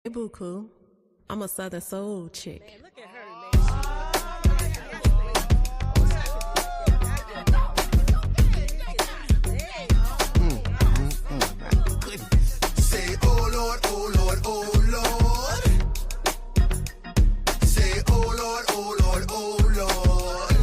Hey, Buku, I'm a Southern Soul chick. Man, look at her, man. Say, oh Lord, oh Lord, oh Lord. Say, oh Lord, oh Lord, oh Lord.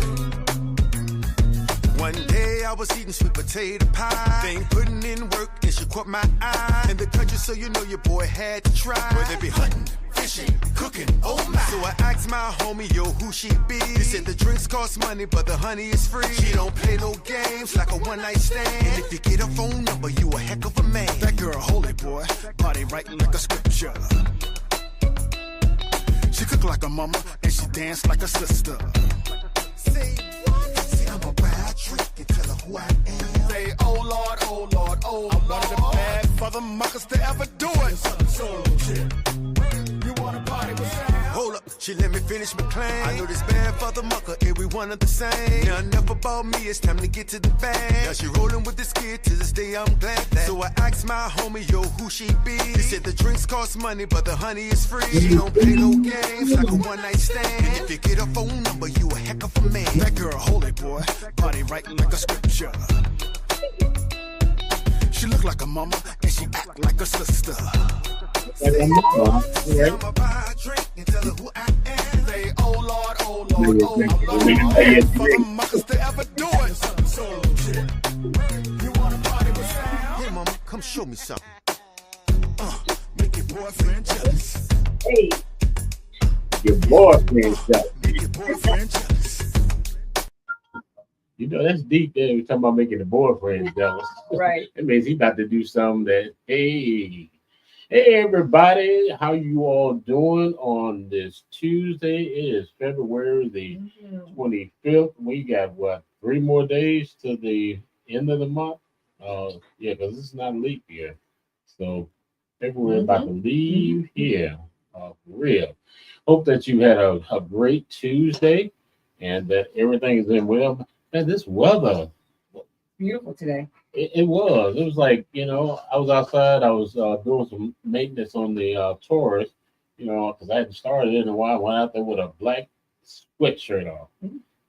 One day I was eating sweet potato pie. They ain't putting in work and she caught my eye. In the country, so you know your boy had to try. Where they be hunting, fishing, cooking, oh my. So I asked my homie, yo, who she be? He said the drinks cost money, but the honey is free. She don't play no games like a one-night stand. And if you get a phone number, you a heck of a man. That girl, holy boy, body writing like a scripture. She cook like a mama, and she dance like a sister. Say what? Say I'm a bad trick and tell her who I am. Say, oh Lord, oh Lord, oh Lord. I'm one of the bad motherfuckers to ever do it. Solo chick. You wanna party with Sam? Hold up, she let me finish my claim. I know this bad motherfucker, every one of the same. Now enough about me, it's time to get to the bag. Now she rolling with this kid, to this day I'm glad that. So I asked my homie, yo, who she be? He said the drinks cost money, but the honey is free. She don't play no games like a one-night stand. And if you get a phone number, you a heck of a man. That girl, holy boy, body writing like a scripture. She look like a mama, and she act like a sister. Say, I'm a buy a drink and tell her who I am. Say, oh Lord, oh Lord, oh Lord. Motherfuckers to ever do it. Solo chick. You wanna party with Sam? Hey mama, come show me something. Make your boyfriend jealous. Hey, your boyfriend jealous. Make your boyfriend jealous. You know, that's deep there. We're talking about making the boyfriend jealous. Right. It means he about to do something that, hey everybody, how you all doing on this Tuesday? It is February the 25th. We got, what, 3 more days to the end of the month? Yeah, because it's not leap year. So February about to leave here. For real. Hope that you had a great Tuesday and that everything is in well. Man, this weather. Beautiful today. It was. It was like, I was outside. I was doing some maintenance on the Taurus, because I hadn't started in a while. I went out there with a black sweatshirt on.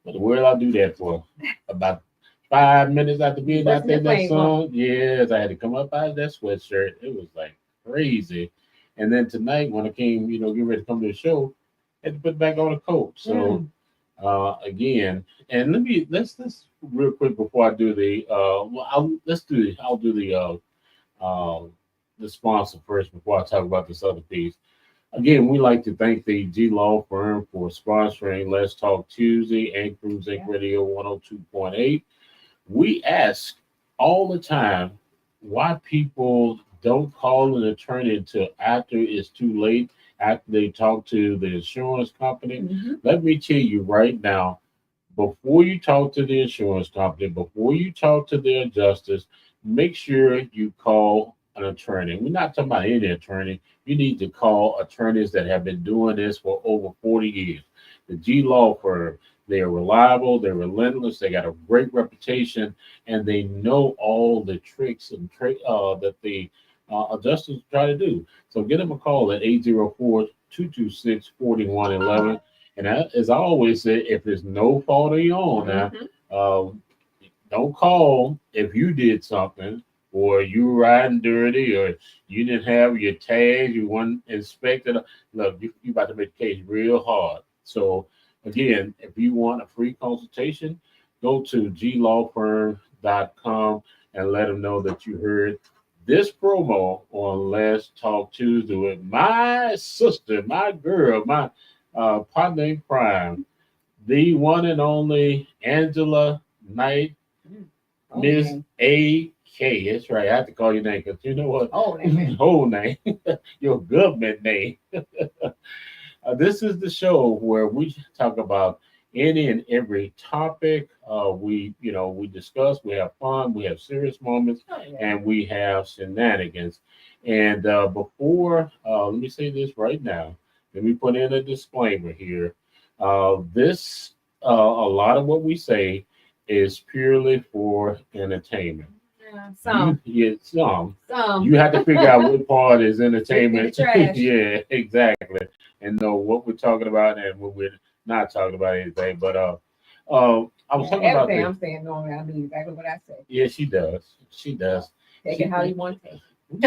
What the world I do that for? About 5 minutes after being out there in that sun. Yes, I had to come up out of that sweatshirt. It was like crazy. And then tonight when I came, get ready to come to the show, I had to put back on a coat. So again, and let's real quick before I do the I'll do the sponsor first before I talk about this other piece. Again, we like to thank the G Law Firm for sponsoring Let's Talk Tuesday and Cruz Inc. Radio 102.8. We ask all the time why people don't call an attorney until after it's too late, after they talk to the insurance company. Let me tell you right now, before you talk to the insurance company, before you talk to the adjusters, make sure you call an attorney. We're not talking about any attorney. You need to call attorneys that have been doing this for over 40 years. The G Law Firm, they're reliable, they're relentless, they got a great reputation, and they know all the tricks and that the adjusters try to do. So get them a call at 804-226-4111. And as I always say, if there's no fault of your own, now, don't call if you did something or you were riding dirty or you didn't have your tags, you weren't inspected. Look, you about to make the case real hard. So again, if you want a free consultation, go to glawfirm.com and let them know that you heard this promo on Let's Talk Tuesday with my sister, my girl, my partner in crime, the one and only Angela Knight, Miss AK. That's right. I have to call your name because you know what? Whole name, your government name. This is the show where we talk about any and every topic. We discuss, we have fun, we have serious moments, and we have shenanigans. And before, let me say this right now. Let me put in a disclaimer here. A lot of what we say is purely for entertainment. Some. You have to figure out what part is entertainment. Trash. Yeah, exactly. And know what we're talking about and what we're not talking about anything. But I was talking about everything I'm saying normally. I mean exactly what I say. yeah, she does. She does. Take it how you want to take it.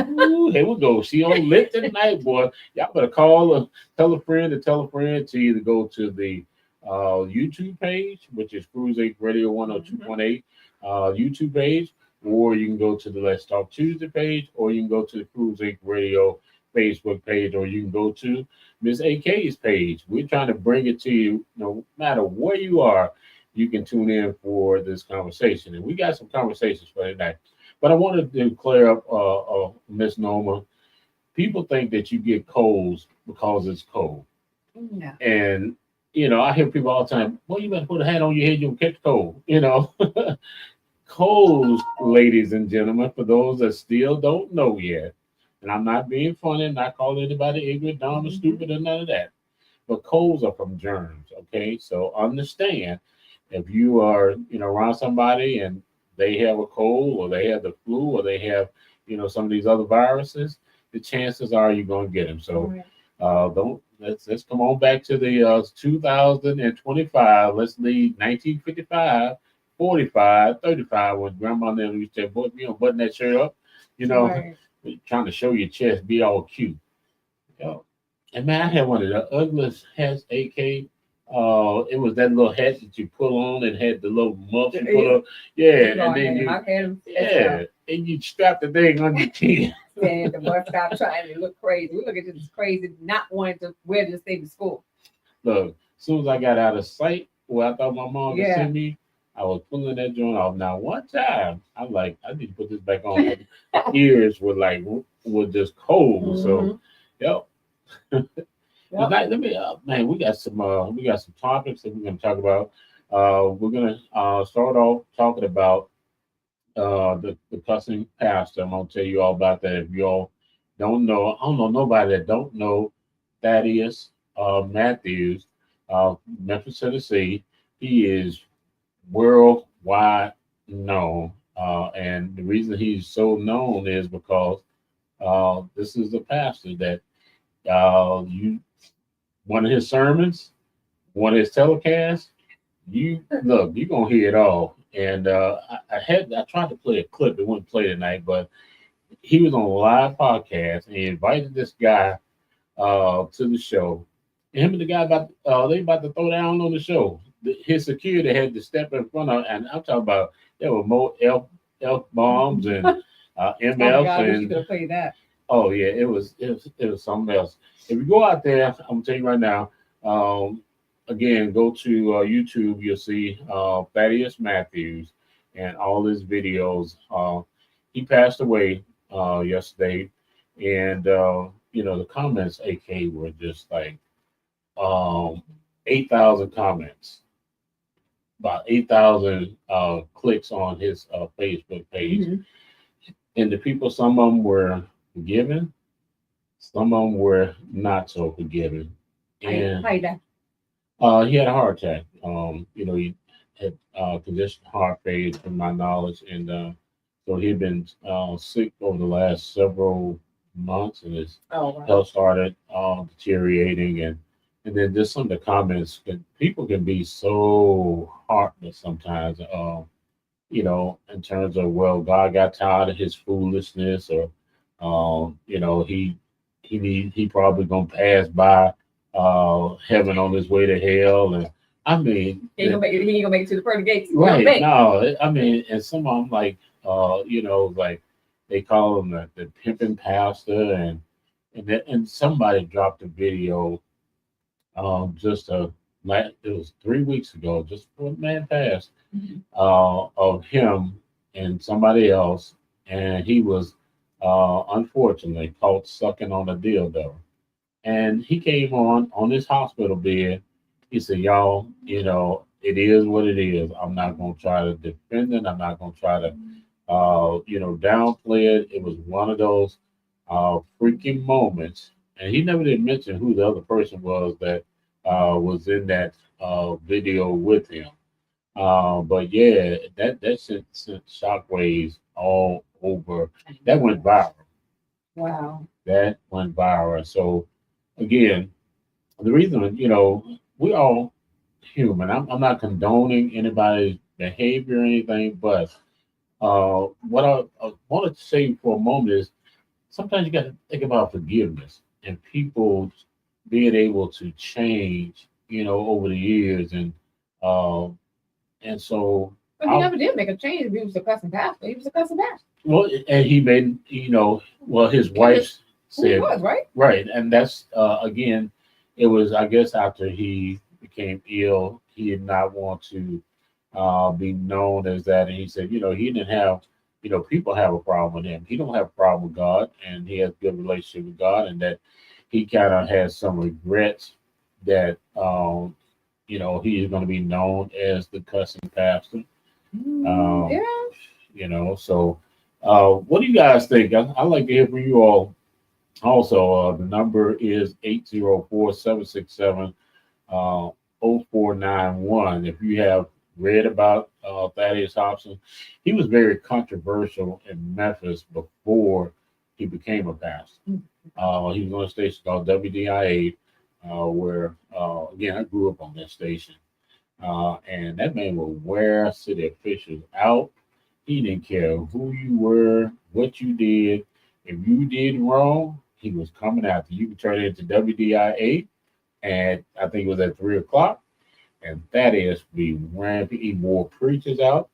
Ooh, here we go. She on lit tonight, boy. Y'all better call her, tell a friend to tell a friend to either go to the YouTube page, which is Cruise 8 Radio 102.8 YouTube page, or you can go to the Let's Talk Tuesday page, or you can go to the Cruise 8 Radio Facebook page, or you can go to Miss AK's page. We're trying to bring it to you no matter where you are. You can tune in for this conversation, and we got some conversations for tonight. But I wanted to clear up a misnomer. People think that you get colds because it's cold. No. And, I hear people all the time, well, you better put a hat on your head, you'll catch cold. Colds, ladies and gentlemen, for those that still don't know yet, and I'm not being funny, not calling anybody ignorant, dumb, or stupid, or none of that. But colds are from germs, okay? So understand, if you are, around somebody and they have a cold or they have the flu or they have, some of these other viruses, the chances are you're going to get them. So let's come on back to the 2025. Let's leave 1955, 45, 35 when grandma and them used to say, boy, button that shirt up, trying to show your chest, be all cute. And man, I had one of the ugliest hats, AK. It was that little hat that you pull on and had the little muff you put up. Yeah, and then and you strap the thing on your chin. And the bus stop trying to look crazy. We look at this crazy, not wanting to wear this thing to school. Look, as soon as I got out of sight where I thought my mom could see me, I was pulling that joint off. Now, one time, I'm like, I need to put this back on. My ears were just cold. So, yep. Well, let me, man. We got some topics that we're gonna talk about. We're gonna start off talking about the cussing pastor. I'm gonna tell you all about that. If y'all don't know, I don't know nobody that don't know Thaddeus Matthews, Memphis, Tennessee. He is worldwide known, and the reason he's so known is because this is a pastor that one of his sermons, one of his telecasts, you're gonna hear it all. And I tried to play a clip, it wouldn't play tonight, but he was on a live podcast and he invited this guy to the show. Him and the guy they about to throw down on the show. His security had to step in front of, and I'm talking about there were more F bombs and MFs. Oh God, and you could have played that. Oh yeah, it was something else. If you go out there, I'm gonna tell you right now. Again, go to YouTube. You'll see Thaddeus Matthews and all his videos. He passed away yesterday, and the comments, AK, were just like 8,000 comments, about 8,000 clicks on his Facebook page, and the people, some of them were forgiven, some of them were not so forgiven. And he had a heart attack. He had congestive heart failure, from my knowledge, and so he'd been sick over the last several months, and his health started deteriorating. And then just some of the comments, people can be so heartless sometimes. In terms of, well, God got tired of his foolishness, or he probably gonna pass by heaven on his way to hell. And I mean, he ain't gonna make it to the pearly gates, right? No, I mean, and some of them like like they call him the pimping pastor, and somebody dropped a video it was 3 weeks ago, just before the man passed, of him and somebody else, and he was unfortunately caught sucking on a dildo. And he came on his hospital bed. He said, y'all, it is what it is. I'm not going to try to defend it. I'm not going to try to, downplay it. It was one of those freaking moments. And he never did mention who the other person was that was in that video with him. But yeah, that sent shockwaves all over. That went viral. Wow. That went viral. So again, the reason, we all human. I'm not condoning anybody's behavior or anything, but what I wanted to say for a moment is sometimes you got to think about forgiveness and people being able to change, over the years, uh, and so But he never did make a change. If he was a cussing pastor, he was a cussing pastor. well, and he made, well, his wife Who he said, was, right? right, and that's again, it was, I guess, after he became ill, he did not want to be known as that, and he said, he didn't have, people have a problem with him. He don't have a problem with God, and he has a good relationship with God, and that he kind of has some regrets that he is going to be known as the cussing pastor. Um, Yeah. so what do you guys think? I'd like to hear from you all. Also, the number is 804-767 0491. If you have read about Thaddeus Hobson, he was very controversial in Memphis before he became a pastor. He was on a station called WDIA, where, again, I grew up on that station. And that man would wear city officials out. He didn't care who you were, what you did. If you did wrong, he was coming after you. You could turn it into WDIA, and I think it was at 3 o'clock. And that is he wore preachers out.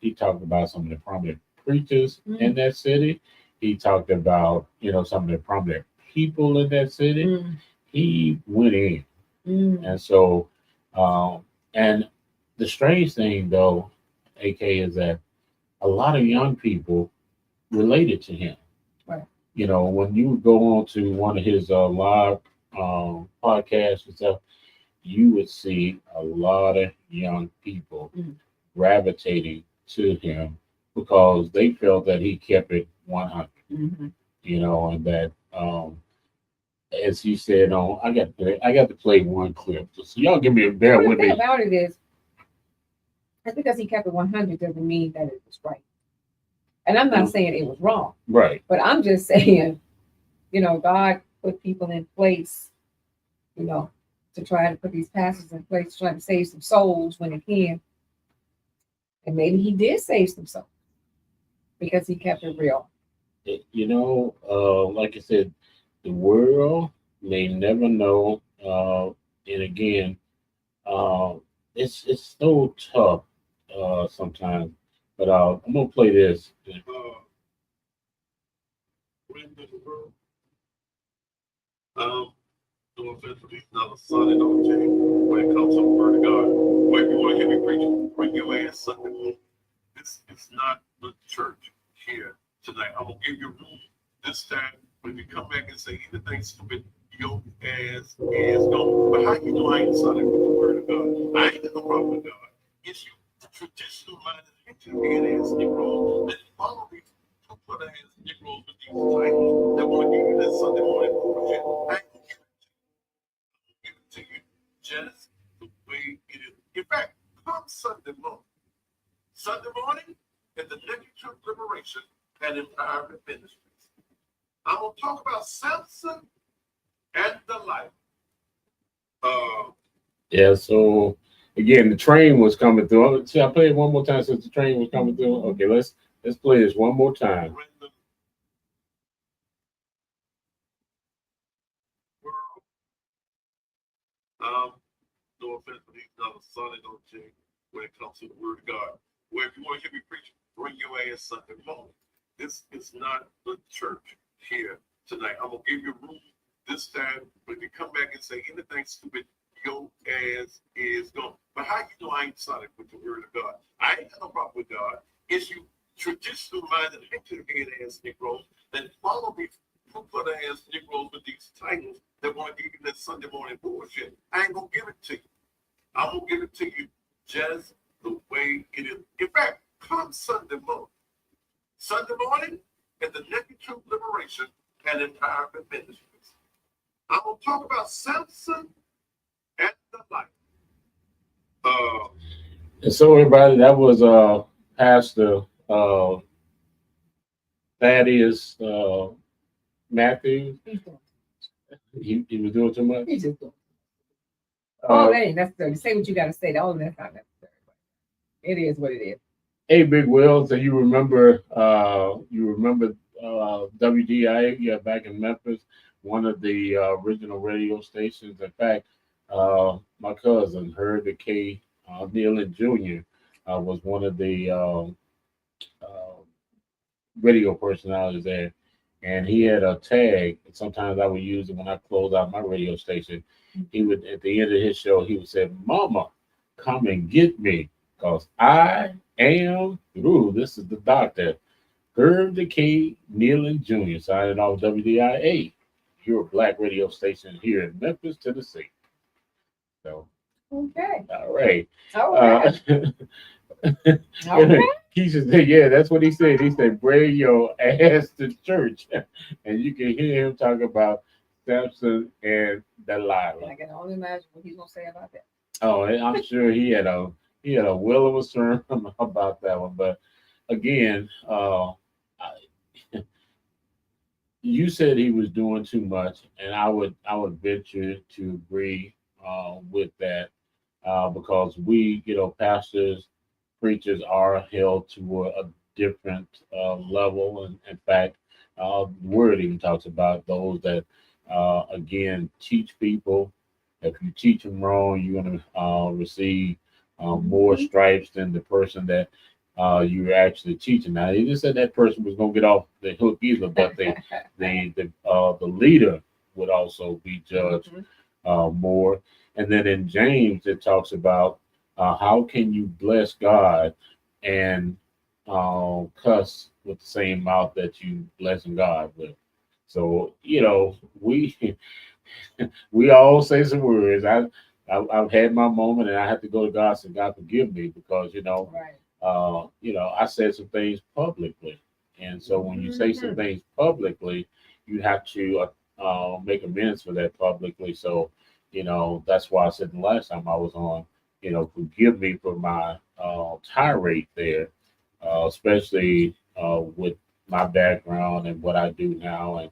He talked about some of the prominent preachers in that city. He talked about, some of the prominent people in that city. He went in. And so, and the strange thing though, AK, is that a lot of young people related to him. Right. When you would go on to one of his live podcasts and stuff, you would see a lot of young people gravitating to him because they felt that he kept it 100. And that as he said I got to play one clip. So y'all give me a bear The with thing me. about it is, just because he kept it 100 doesn't mean that it was right. And I'm not saying it was wrong. Right. But I'm just saying, God put people in place, to try to put these pastors in place to try to save some souls when he can. And maybe he did save some souls because he kept it real. Like I said, the world may never know. And again, it's so tough sometimes. But I'm gonna play this. No offense, but he's not a son and no Jay. When it comes to the word of God, when you want to hear me preaching, bring your ass Sunday morning. This is not the church here tonight. I'm gonna give you room this time. When you come back and say anything stupid, your ass is gone. But how you know I ain't Sunday with the word of God? I ain't got no problem with God. It's you traditional minded head ass Negroes that follow these two-foot ass Negroes with these titles that want to give you that Sunday morning bullshit. I ain't gonna give it to you just the way it is. In fact, come Sunday morning at the Naked Truth Liberation and Empowerment Ministries. I'm gonna talk about Samson and Delilah. Yeah. So again, the train was coming through. See, I play it one more time since the train was coming through. Okay, let's play this one more time. No offense, but he's not a son and no Jay when it comes to the word of God. Well, if you want to hear me preach, bring your ass Sunday morning. This is not the church here tonight. I'm gonna give you room this time, but if you come back and say anything stupid, your ass is gone. But how you know I ain't solid with the word of God? I ain't got no problem with God. It's you traditional minded head ass Negroes that follow me put ass Negroes with these titles that want to give you that Sunday morning bullshit. I ain't gonna give it to you. I'm gonna give it to you just the way it is. In fact, come Sunday morning at the Naked Truth Liberation and Empowerment Ministries. I'm gonna talk about Samson and Delilah. And so everybody, that was Pastor Thaddeus Matthews. He's doing. He was doing too much. He's just doing. Uh, Oh, that ain't necessary. Say what you got to say. All of that's not necessary. It is what it is. hey, Big Will. So you remember WDIA? Yeah, back in Memphis, one of the original radio stations. In fact, my cousin heard the K. Nealon Jr. Was one of the uh, radio personalities there, and he had a tag. Sometimes I would use it when I close out my radio station. He would, at the end of his show, he would say, "Mama, come and get me, cause I am through. This is the doctor, Herb the K. Nealon Jr. signing off WDIA, your black radio station here in Memphis, Tennessee." So, Okay. all right. All right. All right. Keisha said, yeah, that's what he said. He said, bring your ass to church. And you can hear him talk about Samson and Delilah. I can only imagine what he's gonna say about that. Oh, and I'm sure he had a will of a sermon about that one. But again, you said he was doing too much, and I would venture to agree with that because pastors, preachers are held to a different level, and in fact, the word even talks about those that again teach people. If you teach them wrong, you're going to receive more stripes than the person that you're actually teaching. Now, he just said that person was going to get off the hook either, but the leader would also be judged more. And then in James, it talks about how can you bless God and cuss with the same mouth that you blessing God with. So we all say some words. I've had my moment, and I have to go to God and say, God forgive me, because Right. I said some things publicly, and so when you say some things publicly, you have to make amends for that publicly. So that's why I said the last time I was on, forgive me for my tirade there, especially with my background and what I do now. And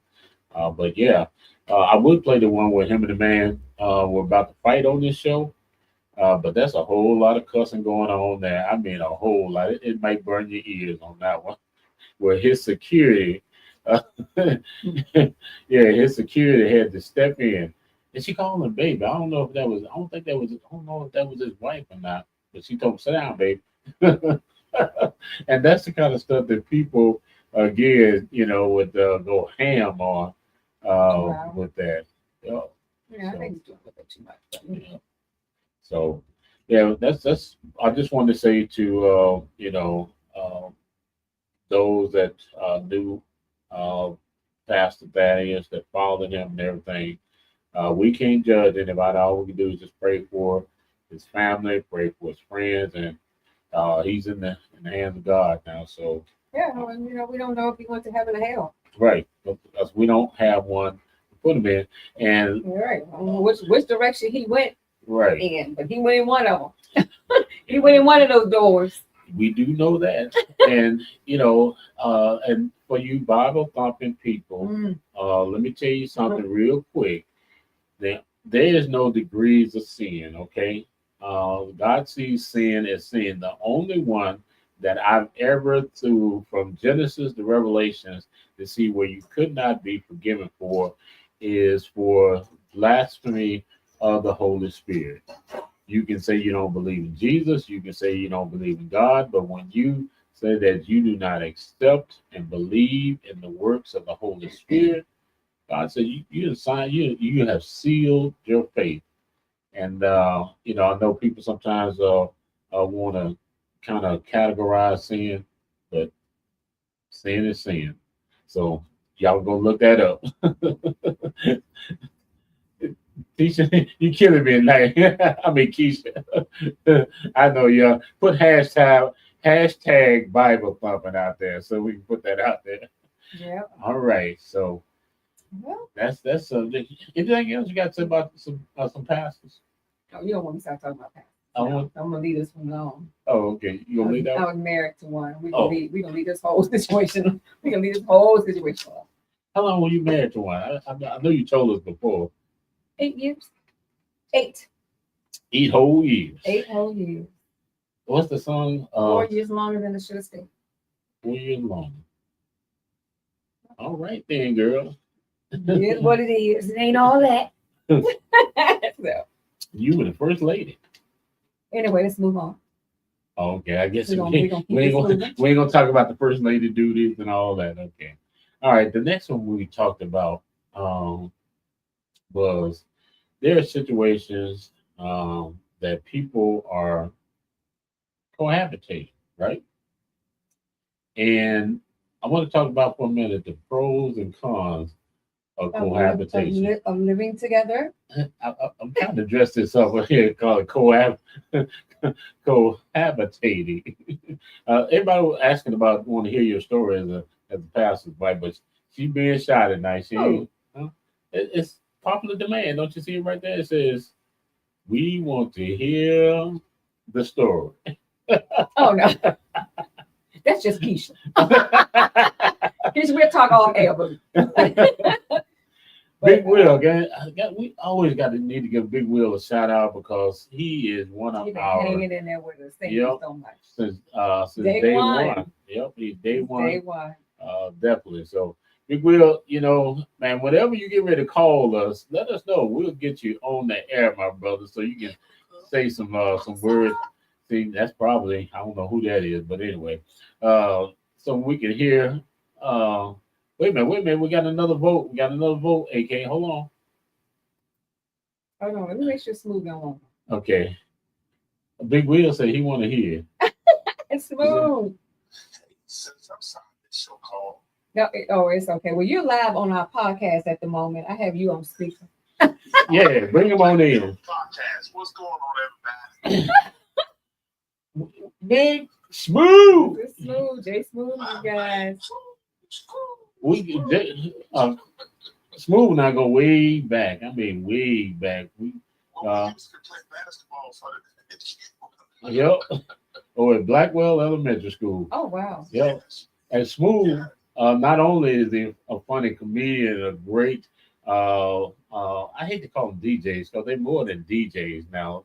but yeah, I would play the one where him and the man were about to fight on this show. But that's a whole lot of cussing going on there. I mean, a whole lot. It might burn your ears on that one. Where his security, uh, yeah, his security had to step in. And she called him baby. I don't know if that was. I don't think that was. I don't know if that was his wife or not. But she told him, "Sit down, baby." And that's the kind of stuff that people, again, would go ham on Wow. with that. Yeah. Yeah, I So, think he's doing a little bit too much. yeah. So, yeah, that's. I just wanted to say to those that knew uh, Pastor Thaddeus, that followed him and everything. We can't judge anybody. All we can do is just pray for his family, pray for his friends, and he's in the hands of God now. So, Yeah, well, we don't know if he went to heaven or hell. right, because we don't have one to put him in, and You're right. I don't know which direction he went right, in, but he went in one of them. He went in one of those doors. we do know that, and and for you Bible thumping people, Mm. let me tell you something real quick. There is no degrees of sin, okay? God sees sin as sin. The only one that I've ever, through from Genesis to Revelations, to see where you could not be forgiven for is for blasphemy of the Holy Spirit. You can say you don't believe in Jesus, you can say you don't believe in God, but when you say that you do not accept and believe in the works of the Holy Spirit, God said you have sealed your faith. And I know people sometimes want to kind of categorize sin, but sin is sin. So y'all gonna look that up. Keisha, you killing me tonight. I mean Keisha. I know y'all put hashtag Bible thumping out there so we can put that out there. Yeah. All right, so Well, that's anything else you got to say about some pastors? no, you don't want me to start talking about that. I'm gonna leave this one alone. Oh, okay. You gonna leave that I one? was married to one. We Oh. gonna leave this whole situation. We gonna leave this whole situation alone. How long were you married to one? I know you told us before. 8 years. 8. 8 whole years. 8 whole years. What's the song? 4 years longer than it should have stayed. 4 years long. All right then, girl. It is what it is. It ain't all that. So, You were the first lady. anyway, let's move on. Okay, I guess We gonna keep we ain't this gonna, moving. we ain't gonna talk about the first lady duties and all that. Okay. All right. The next one we talked about was there are situations that people are cohabitating, right? And I want to talk about for a minute the pros and cons of cohabitation. Of living together. I'm trying to dress this up here, call it cohabitating. Everybody was asking about, want to hear your story as a pastor's wife, but she's being shy tonight. She ain't, it's popular demand. Don't you see it right there? It says, we want to hear the story. Oh no. That's just Keisha. Keisha, we'll talk all air, but Big Will, okay? We always need to give Big Will a shout out because he is one of He's been our hanging in there with us. Thank you so much. since Day day one. one. Yep, he's day one. Day one. Definitely. So Big Will, man, whatever you get ready to call us, let us know. We'll get you on the air, my brother, so you can say some words. See, that's probably, I don't know who that is, but anyway, so we can hear. Wait a minute. We got another vote. AK, hold on. Hold on. Let me make sure Smooth don't want. Okay. Big Will said he want to hear. It's Smooth. Since I'm sorry, this show called. No, it's okay. Well, you're live on our podcast at the moment. I have you on speaker. Yeah, bring him on in. Podcast. What's going on, everybody? Big Smooth. It's Smooth. Jay Smooth, you guys. Smooth and I go way back. I mean, way back. We used to play basketball for the yep. At Blackwell Elementary School. Oh wow. Yep. And Smooth, not only is he a funny comedian, a great I hate to call them DJs because they're more than DJs now,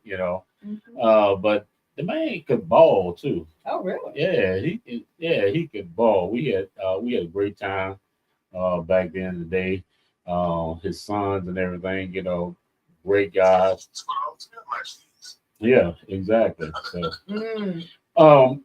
Mm-hmm. but the man could ball too. Oh really? Yeah, he could ball. We had a great time back then in the day. His sons and everything, great guys. Yeah, exactly. So,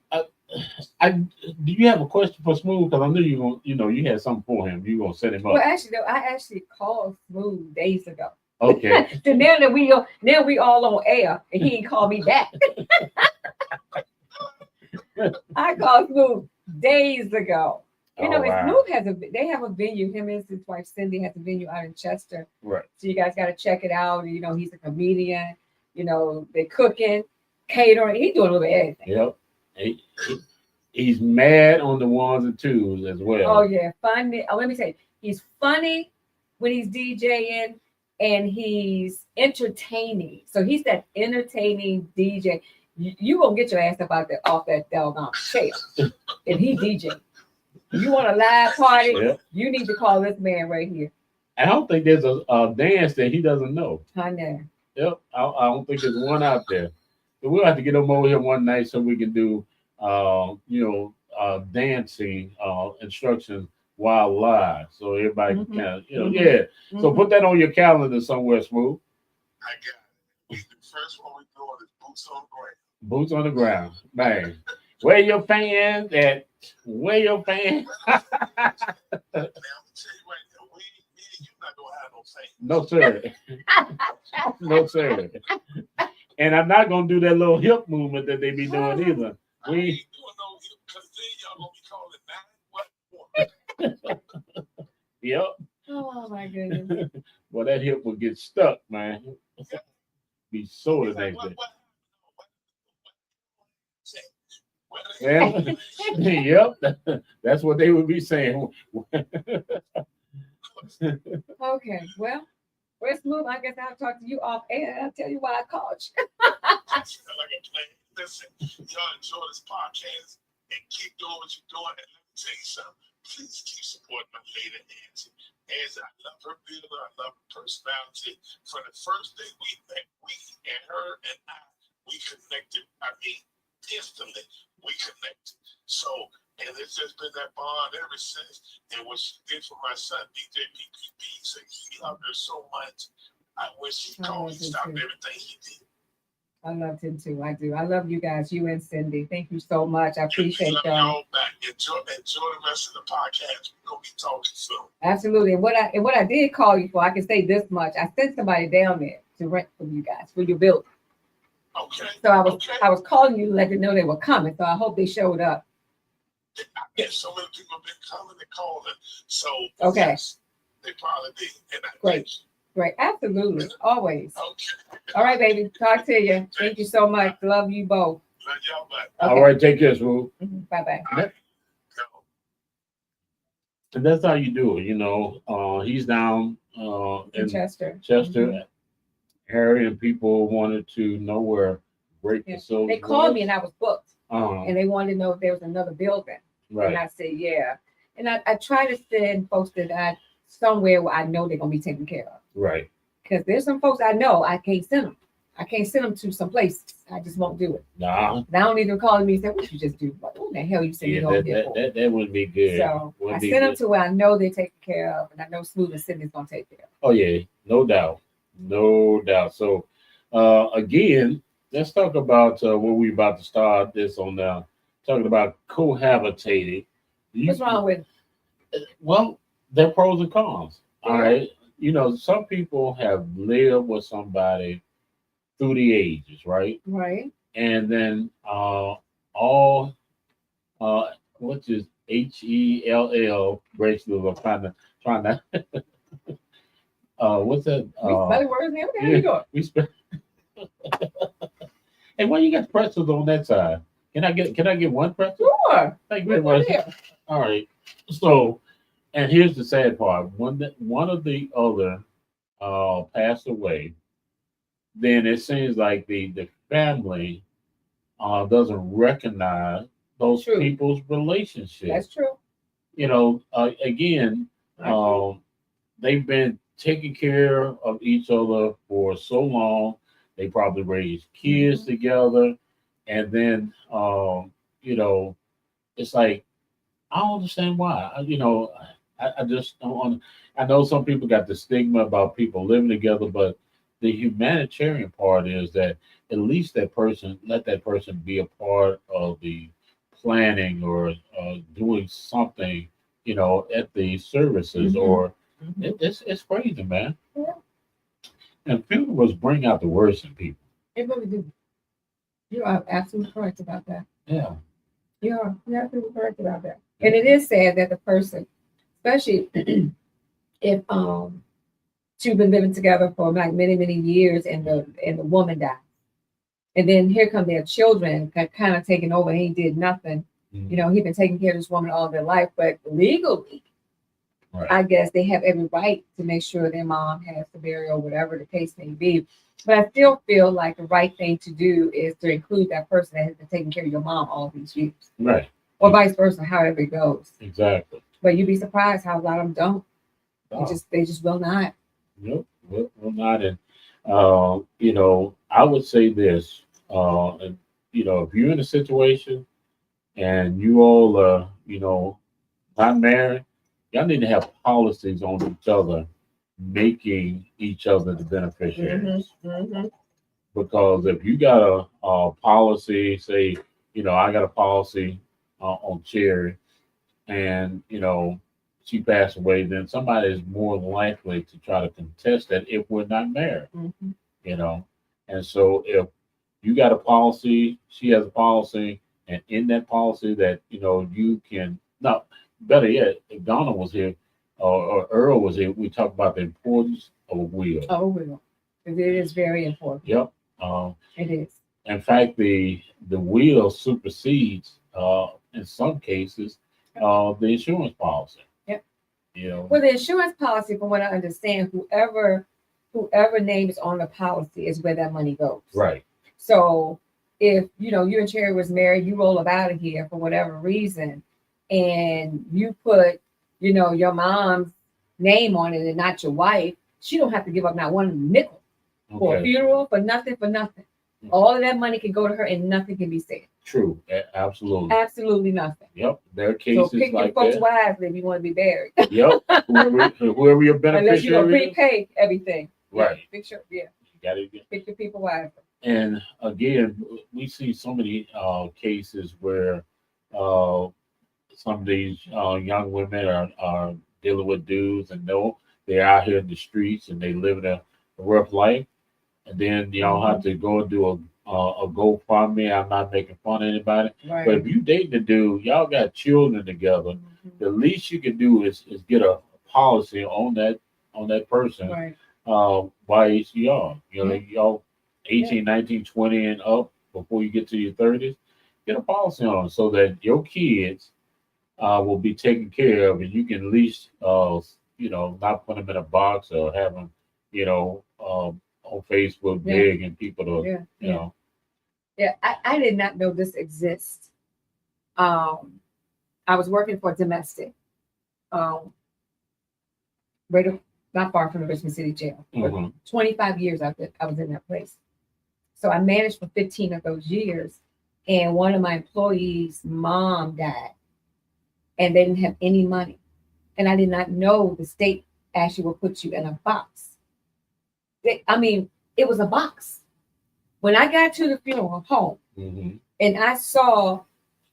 I do you have a question for Smooth? Because I knew you had something for him. You gonna set him up? Well, actually, no, I actually called Smooth days ago. Okay. So now we all on air, and he didn't call me back. I called Smooth days ago. Wow. Smooth they have a venue. Him and his wife Cindy has a venue out in Chester. Right. So you guys got to check it out. He's a comedian. They're cooking, catering. He's doing a little bit of everything. Yep. He's mad on the ones and twos as well. Oh yeah, funny. Let me say, he's funny when he's DJing, and he's entertaining. So he's that entertaining DJ. You gonna get your ass up off that doggone chair if he DJ. You want a live party? Yep. You need to call this man right here. I don't think there's a dance that he doesn't know. I know. Yep. I don't think there's one out there. So we'll have to get him over here one night so we can do dancing instructions while live, so everybody can kind of, yeah. So put that on your calendar somewhere, Smooth. I got it. The first one we're doing is boots on the ground. Boots on the ground, man. Where your fans at? Where your fans? Now, I'm gonna tell you right now, me and you not gonna have no fans. No, sir. No, sir. And I'm not gonna do that little hip movement that they be doing either. I ain't doing no hip because then y'all gonna be calling 911. Yep. Oh my goodness. Well, that hip will get stuck, man. Be sore the next day. Yeah. Yep. That's what they would be saying. Okay. Well, Well, Smooth, I guess I'll talk to you off air. I'll tell you why I called you. I feel like a plan. Listen, y'all enjoy this podcast and keep doing what you're doing. And let me tell you something. Please keep supporting my lady Angie. As I love her builder, I love her personality. From the first day we met, we and her and we connected. I mean, instantly, we connected. So, and it's just been that bond ever since. And what she did for my son, DJ PPP, said he loved her so much. I wish he called and stopped everything he did. I loved him too. I do. I love you guys, you and Cindy. Thank you so much. I appreciate y'all. Enjoy the rest of the podcast. We're gonna be talking soon. Absolutely. And what I did call you for, I can say this much. I sent somebody down there to rent from you guys for your building. Okay. So I was calling you to let them know they were coming. So I hope they showed up. Yeah, so many people have been coming and calling. So okay. Yes, they probably did. And Great. Great. Absolutely. Always. Okay. All right, baby. Talk to you. Thank you so much. Love you both. Love y'all back. Okay. All right, take care, Smooth. Bye-bye. And that's how you do it. He's down in Chester. Harry and people wanted to know where great facility. They called me and I was booked. Uh-huh. And they wanted to know if there was another building. Right. And I said, yeah. And I try to send folks that somewhere where I know they're gonna be taken care of. Right. Because there's some folks I know I can't send them. I can't send them to some places. I just won't do it. Nah. I don't even call me and say, what you just do? What the hell you send me over here for? That wouldn't be good. So I send them to where I know they're taken care of, and I know Smooth and Cindy's gonna take care of. Oh yeah, no doubt. No doubt. So again, let's talk about what we're about to start this on now. Talking about cohabitating. What's wrong with it? Well, there are pros and cons. All right. Some people have lived with somebody through the ages, right? Right. And then what is HELL bracelet of trying to what's that? Spelling words now? What the hell you doing? We spell. Hey, why you got pretzels on that side? Can I get one pretzel? Sure. Thank you very much. All right. So, and here's the sad part: one of the other passed away, then it seems like the family doesn't recognize those people's relationship. That's true. Again, they've been taking care of each other for so long. They probably raised kids together, and then it's like I don't understand why. I just don't want. I know some people got the stigma about people living together, but the humanitarian part is that at least let that person be a part of the planning or doing something, at the services or it's crazy, man. Yeah. And funerals bring out the worst in people. It really do. You are absolutely correct about that. Yeah. You're absolutely correct about that. And it is sad that the person, especially if you've been living together for like many, many years and the woman died. And then here come their children kind of taking over. He did nothing. Mm-hmm. He's been taking care of this woman all their life, but legally, right. I guess they have every right to make sure their mom has the burial, whatever the case may be. But I still feel like the right thing to do is to include that person that has been taking care of your mom all these years. Right. Or vice versa, however it goes. Exactly. But you'd be surprised how a lot of them don't. Oh. They just will not. Nope, will not. And I would say this. If you're in a situation and you all are, not married, y'all need to have policies on each other, making each other the beneficiaries. Because if you got a policy, say, I got a policy on Cherry, and she passed away, then somebody is more likely to try to contest that if we're not married. And so if you got a policy, she has a policy, and in that policy that you can better yet, if Donna was here or Earl was here, we talk about the importance of a will. Oh, a will. It is very important. Yep. It is. In fact, the will supersedes in some cases the insurance policy. Yep. Well, the insurance policy, from what I understand, whoever whoever name is on the policy is where that money goes. Right. So if you and Cherry was married, you roll up out of here for whatever reason, and you put, your mom's name on it and not your wife, she don't have to give up not one nickel for a Okay. funeral, for nothing. All of that money can go to her and nothing can be said. True. Absolutely. Absolutely nothing. Yep. There are So cases pick your like folks that. wisely if you want to be buried. Yep. Whoever your Unless you're gonna beneficiary is. prepay everything. Right. Yeah. You gotta get. Pick your people wisely. And again, we see so many cases where some of these young women are dealing with dudes and they're out here in the streets and they live a rough life. And then y'all have to go and do a GoFundMe. I'm not making fun of anybody. Right. But if you dating a dude, y'all got children together, the least you can do is get a policy on that person Right. by each y'all. Yeah. Y'all 18, 19, 20 and up before you get to your 30s, get a policy on so that your kids will be taken care of and you can at least not put them in a box or have them, on Facebook begging people to, Yeah, I did not know this exists. I was working for domestic, not far from the Richmond City Jail. For 25 years I was in that place. So I managed for 15 of those years, and one of my employees' mom died, and they didn't have any money. And I did not know the state actually will put you in a box. It was a box. When I got to the funeral home and I saw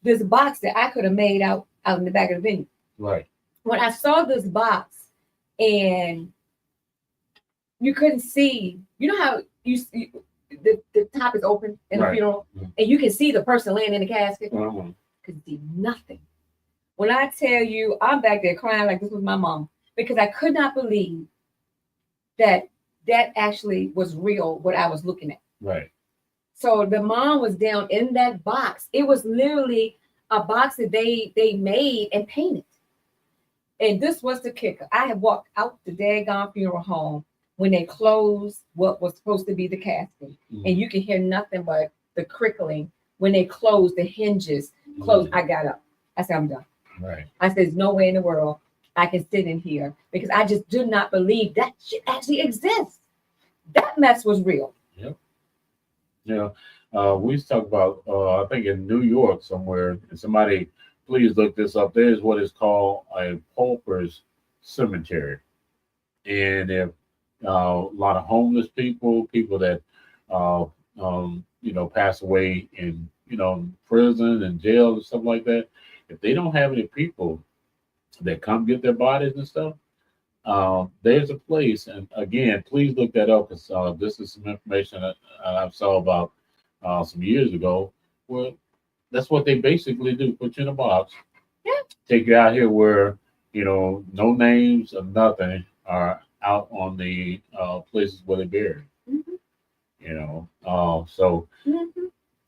this box that I could have made out in the back of the venue. Right. When I saw this box and you couldn't see, how the top is open in the funeral and you can see the person laying in the casket. Could see nothing. When I tell you, I'm back there crying like this was my mom because I could not believe that actually was real, what I was looking at. Right. So the mom was down in that box. It was literally a box that they made and painted. And this was the kicker. I had walked out the daggone funeral home when they closed what was supposed to be the casket. And you can hear nothing but the crickling. When they closed, the hinges closed, I got up. I said, I'm done. Right. I said, there's no way in the world I can sit in here because I just do not believe that shit actually exists. That mess was real. Yep. Yeah. We used to talk about, I think in New York somewhere, and somebody, please look this up. There's what is called a pauper's cemetery. And if a lot of homeless people that, pass away in, prison and jail and stuff like that, if they don't have any people that come get their bodies and stuff, there's a place, and again, please look that up because this is some information that I saw about some years ago. Well, that's what they basically do: put you in a box, take you out here where no names or nothing are out on the places where they're buried. So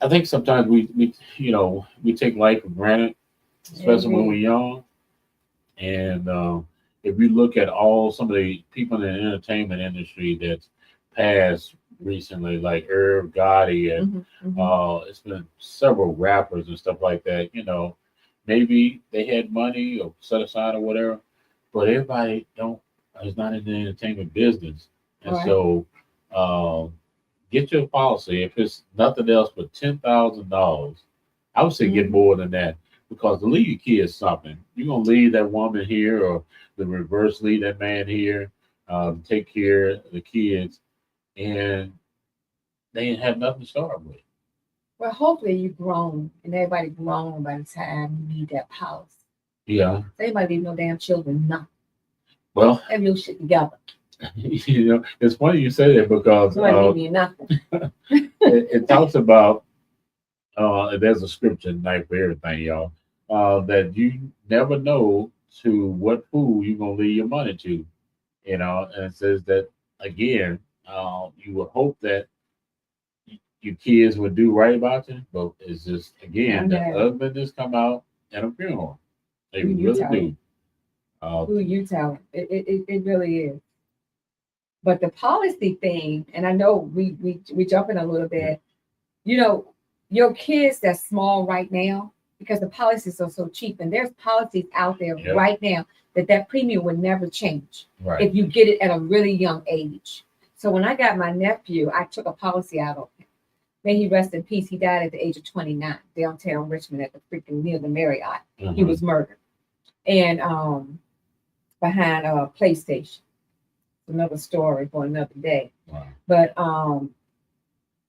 I think sometimes we take life for granted, especially when we're young, and if you look at some of the people in the entertainment industry that's passed recently, like Irv Gotti, and it's been several rappers and stuff like that, maybe they had money or set aside or whatever, but everybody is not in the entertainment business. And so get your policy. If it's nothing else but $10,000, I would say get more than that. Because to leave your kids something, you're gonna leave that woman here, or the reverse, leave that man here, take care of the kids, and they didn't have nothing to start with. Well, hopefully you've grown, and everybody grown by the time you need that house. Yeah. Everybody leave no damn children, nothing. Well, have your shit together. It's funny you say that because nothing. it talks about. There's a scripture tonight for everything, y'all. That you never know to what fool you're gonna leave your money to, and it says that again. You would hope that your kids would do right about you, but it's just again the husband just come out at a funeral. They really do. Who you tell? It really is. But the policy thing, and I know we jumping a little bit, you know, your kids that's small right now, because the policies are so cheap, and there's policies out there right now that premium would never change if you get it at a really young age. So when I got my nephew, I took a policy out of him. May he rest in peace. He died at the age of 29 downtown Richmond at the freaking near the Marriott. He was murdered, and behind a PlayStation. Another story for another day. Wow. But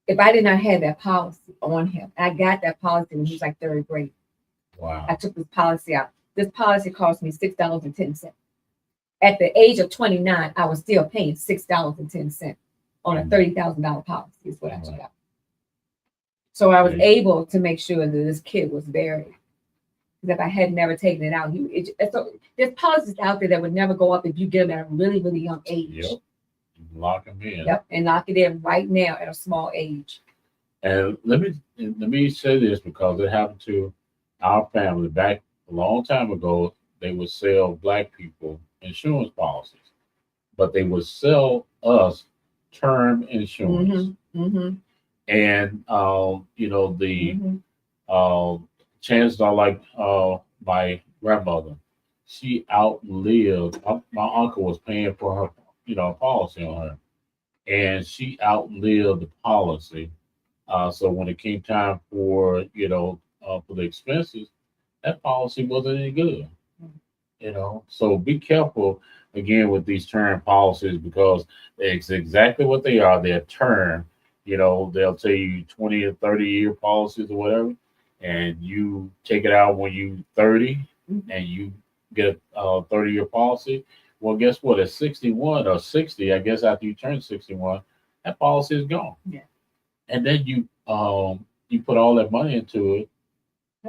if I did not have that policy on him, I got that policy when he was like third grade. Wow. I took this policy out. This policy cost me $6.10. At the age of 29, I was still paying $6.10 on a $30,000 policy is what I took out. So I was able to make sure that this kid was buried. Because if I had never taken it out, so there's policies out there that would never go up if you get them at a really, really young age. Yep. Lock them in. Yep, and lock it in right now at a small age. And let me say this because it happened to our family back a long time ago. They would sell Black people insurance policies, but they would sell us term insurance. And you know, the chances are, like my grandmother, she outlived. My uncle was paying for her, you know, policy on her, and she outlived the policy. So when it came time for, you know, for the expenses, that policy wasn't any good. You know, so be careful again with these term policies because it's exactly what they are. They're term. You know, they'll tell you 20 or 30-year policies or whatever, and you take it out when you 30 and you get a 30-year policy. Well, guess what? At 61 or 60, I guess after you turn 61, that policy is gone. Yeah. And then you put all that money into it,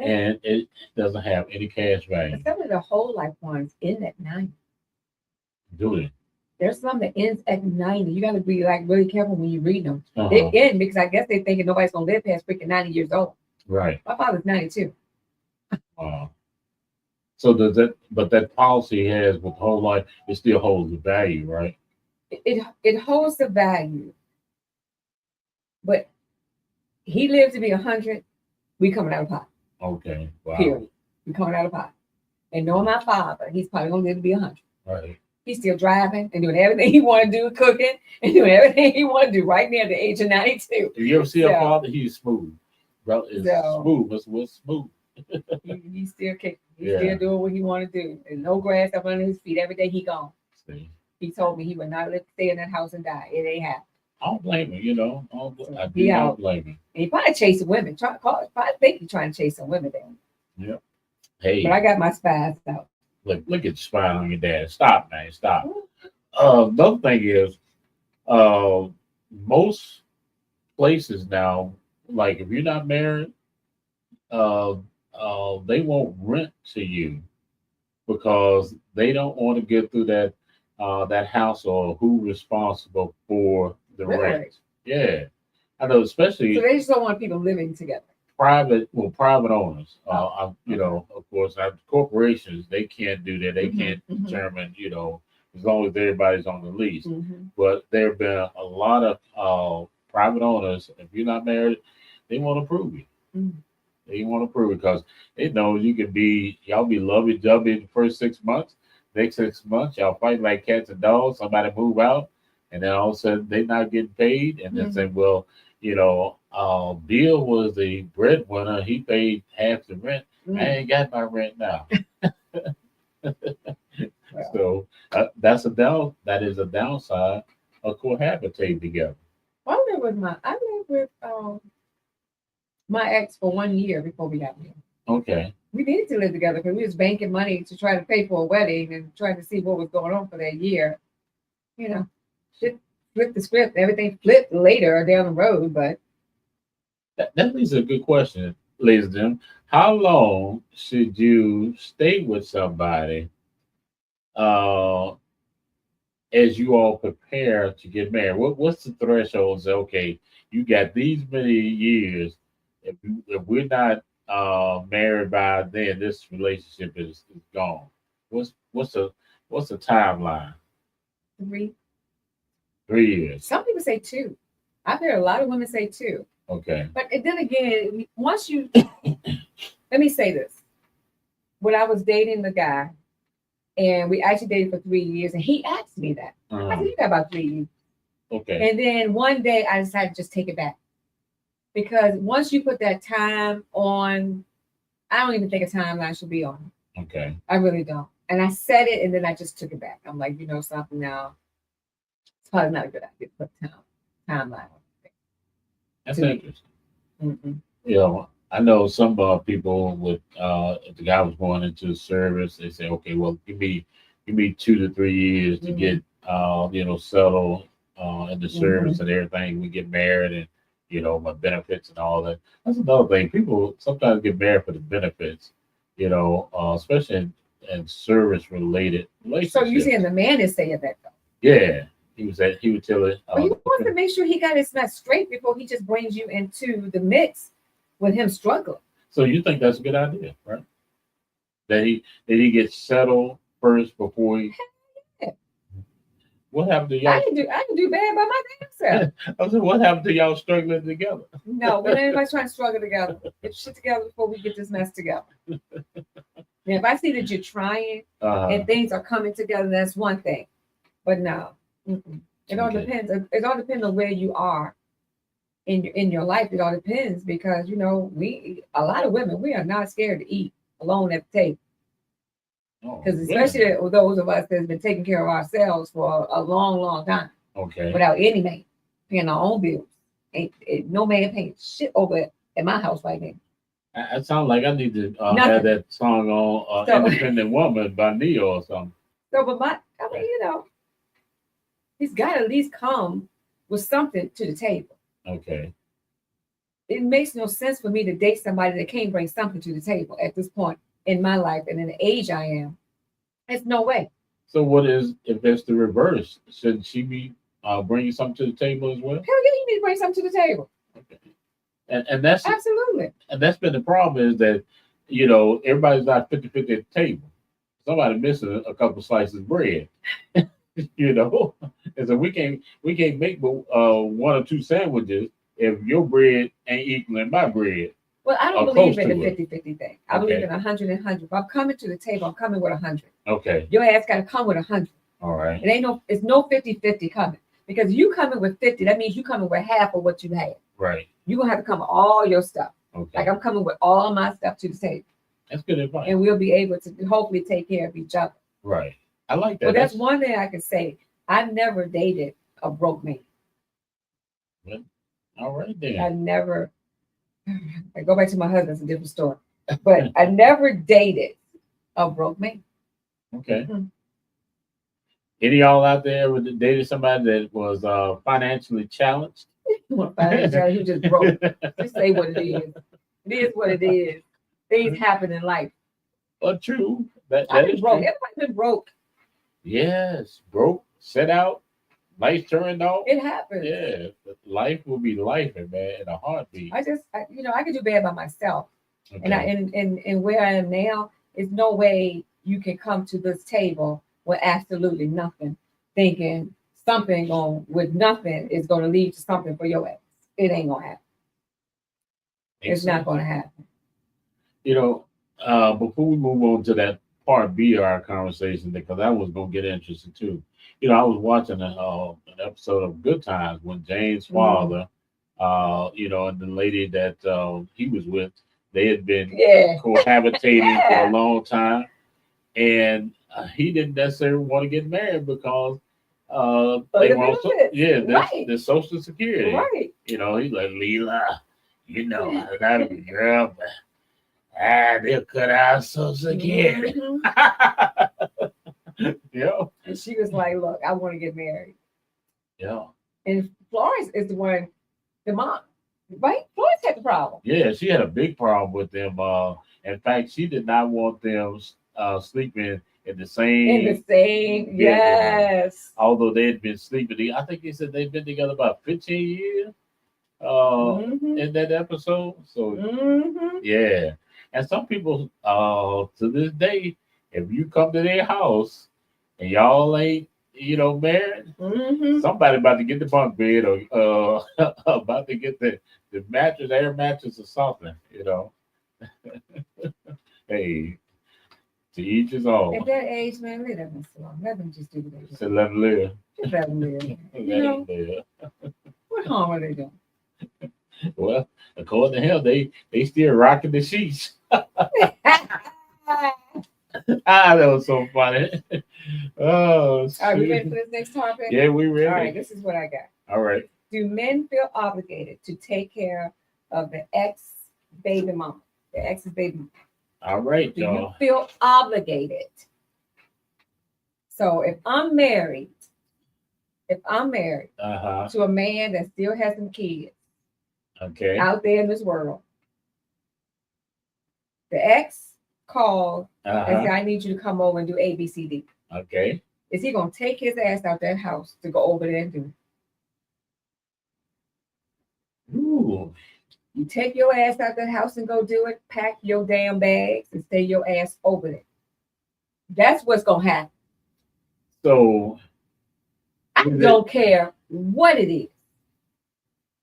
and it doesn't have any cash value. Some of the whole life ones end at 90. Do it. There's some that ends at 90. You got to be like really careful when you read them. They end because I guess they're thinking nobody's gonna live past freaking 90 years old. Right. My father's 92. Wow. So does that? But that policy has with whole life, it still holds the value, right? It holds the value, but he lived to be 100. We coming out of pot. Okay. Wow. Period. We coming out of pot. And knowing my father, he's probably gonna live to be 100. Right. He's still driving and doing everything he want to do, cooking and doing everything he want to do right now at the age of 92. If you ever see a father, he's smooth. Bro, it's smooth. What's smooth? He's still kicking. He's still doing what he want to do. There's no grass up under his feet. Every day he gone. See. He told me he would not stay in that house and die. It ain't happening. I don't blame him, you know. I do not blame him. And he probably chasing women. Probably think he's trying to chase some women down. Yep. Hey. But I got my spies out. Look at the spine on your dad. Stop, man. Stop. The other thing is, most places now, like if you're not married, they won't rent to you because they don't want to get through that house or who's responsible for the rent. Yeah, I know, especially. So they just don't want people living together. Private owners. You know, of course, corporations, they can't do that. They can't determine, you know, as long as everybody's on the lease. But there have been a lot of private owners. If you're not married, they want to approve you. They want to approve it because they know you can y'all be lovey-dovey the first 6 months. Next 6 months, y'all fight like cats and dogs. Somebody move out, and then all of a sudden they're not getting paid, and then say, well, you know, Bill was the breadwinner. He paid half the rent. I ain't got my rent now. So that is a downside of cohabitating together. I lived with my ex for 1 year before we got married. Okay. We needed to live together because we was banking money to try to pay for a wedding and trying to see what was going on for that year. You know, shit flipped the script. Everything flipped later down the road, but that leads to a good question, ladies and gentlemen. How long should you stay with somebody as you all prepare to get married? What's the threshold? Say, okay, you got these many years. If we're not married by then, this relationship is gone. What's the timeline? 3. 3 years. Some people say 2. I've heard a lot of women say 2. Okay. But then again, once you, let me say this. When I was dating the guy, and we actually dated for 3 years, and he asked me that. I said, you got about 3 years. Okay. And then one day I decided to just take it back. Because once you put that time on, I don't even think a timeline should be on. Okay. I really don't. And I said it, and then I just took it back. I'm like, you know something now, it's probably not a good idea to put timeline on. That's To me. interesting. Mm-mm. You know, I know some people with if the guy was going into the service, they say, okay, well, give me 2 to 3 years to get settled in the service and everything. We get married and my benefits and all that. That's another thing. People sometimes get married for the benefits, especially in service related relationships. So you saying the man is saying that though? Yeah. He would tell it. But he wants to make sure he got his mess straight before he just brings you into the mix with him struggling. So you think that's a good idea, right? That he gets settled first before he. Yeah. What happened to y'all? I can do bad by my damn self. I said, what happened to y'all struggling together? No, but anybody's trying to struggle together. Get shit together before we get this mess together. Now, if I see that you're trying and things are coming together, that's one thing. But no, it all depends. It all depends on where you are in your life. It all depends because a lot of women, we are not scared to eat alone at the table. Because especially those of us that's been taking care of ourselves for a long, long time. Okay. Without any man paying our own bills. Ain't no man paying shit over at my house right now. I sound like I need to have that song on Independent Woman by Neo or something. So, but he's got to at least come with something to the table. Okay. It makes no sense for me to date somebody that can't bring something to the table at this point in my life and in the age I am. There's no way. So if it's the reverse? Should she be bringing something to the table as well? Hell yeah, you need to bring something to the table. Okay. And that's absolutely. And that's been the problem is that, everybody's not 50-50 at the table. Somebody missing a couple slices of bread. And so we can't make one or two sandwiches if your bread ain't equaling my bread. Well, I don't believe in the 50-50 thing. I believe in 100 and 100. If I'm coming to the table, I'm coming with 100. Okay. Your ass got to come with 100. All right. It's no 50-50 coming. Because you coming with 50, that means you coming with half of what you had. Right. You're going to have to come with all your stuff. Okay. Like I'm coming with all my stuff to the table. That's good advice. And we'll be able to hopefully take care of each other. Right. I like that. Well, that's one thing I can say. I never dated a broke man. Well, all right then. I go back to my husband, it's a different story. But I never dated a broke man. Okay. Any of y'all out there ever dated somebody that was financially challenged? You just broke. Just say what it is. It is what it is. Things happen in life. Well, true. That is broke. true. Everybody's been broke. Yes, broke, set out, lights turned off. It happens. Yeah, life will be life, man, in a heartbeat. I can do bad by myself. Okay. And where I am now, there's no way you can come to this table with absolutely nothing, thinking something with nothing is going to lead to something for your ass. It ain't going to happen. It's not going to happen. Before we move on to that part B of our conversation, because that was going to get interesting too. I was watching an episode of Good Times when James' father, and the lady that he was with, they had been cohabitating for a long time, and he didn't necessarily want to get married because they want the Social Security. Right. He's like, Leela, I got a girl, but they'll cut out Social Security. And she was like, look, I want to get married. Yeah. And Florence is the mom, right? Florence had the problem. Yeah, she had a big problem with them. In fact, she did not want them sleeping in the same. Yes. Although they had been sleeping, I think they said they've been together about 15 years in that episode. So, yeah. And some people, to this day, if you come to their house and y'all ain't married, Mm-hmm. somebody about to get the bunk bed or about to get the mattress, air mattress or something, Hey, to each his own. At that age, man, let them mess along. Let them just do what they do. So let them live. Just let them live. Man. Let You know, them live. what harm are they doing? Well, according to him, they still rocking the sheets. That was so funny. Oh, All right, we ready shoot. for this next topic? Yeah, we ready. All right, this is what I got. All right. Do men feel obligated to take care of the ex-baby mama? The ex's baby mama? All right, Do you y'all. feel obligated? So if I'm married Uh-huh. to a man that still has some kids Okay. out there in this world, the ex called and said, Uh-huh. I need you to come over and do A, B, C, D. Okay. Is he gonna take his ass out that house to go over there and do it? Ooh. You take your ass out that house and go do it, pack your damn bags and stay your ass over there. That's what's gonna happen. So I don't care what it is.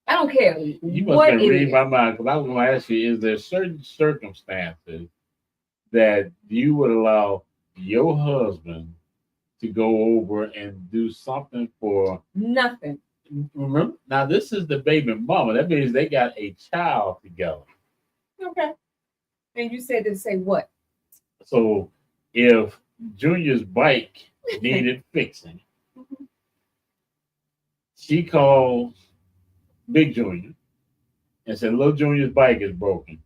I don't care you must what have it read is. my mind because I was going to ask you: is there certain circumstances that you would allow your husband to go over and do something for? Nothing. Remember, now this is the baby mama. That means they got a child together. Okay. And you said to say what? So if Junior's bike needed fixing, she called Big Junior and said, Little Junior's bike is broken.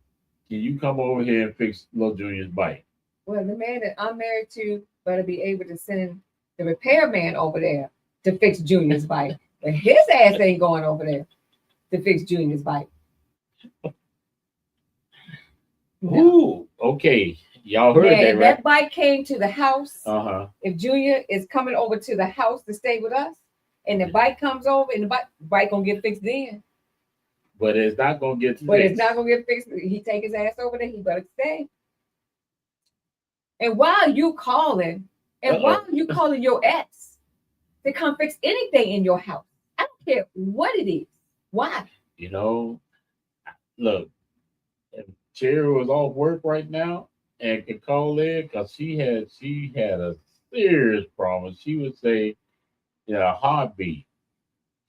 Can you come over here and fix Little Junior's bike? Well, the man that I'm married to better be able to send the repairman over there to fix Junior's bike. But his ass ain't going over there to fix Junior's bike. No. Ooh, okay. Y'all heard Now, that, if right? that bike came to the house, Uh-huh. if Junior is coming over to the house to stay with us, and the bike comes over, and the bike gonna get fixed then. But it's not gonna get fixed. But it's not gonna get fixed. He take his ass over there. He better stay. And why are you calling? And why are you calling your ex to come fix anything in your house? I don't care what it is. Why? Look, if Cherry was off work right now and could call in because she had a serious problem. She would say, a heartbeat.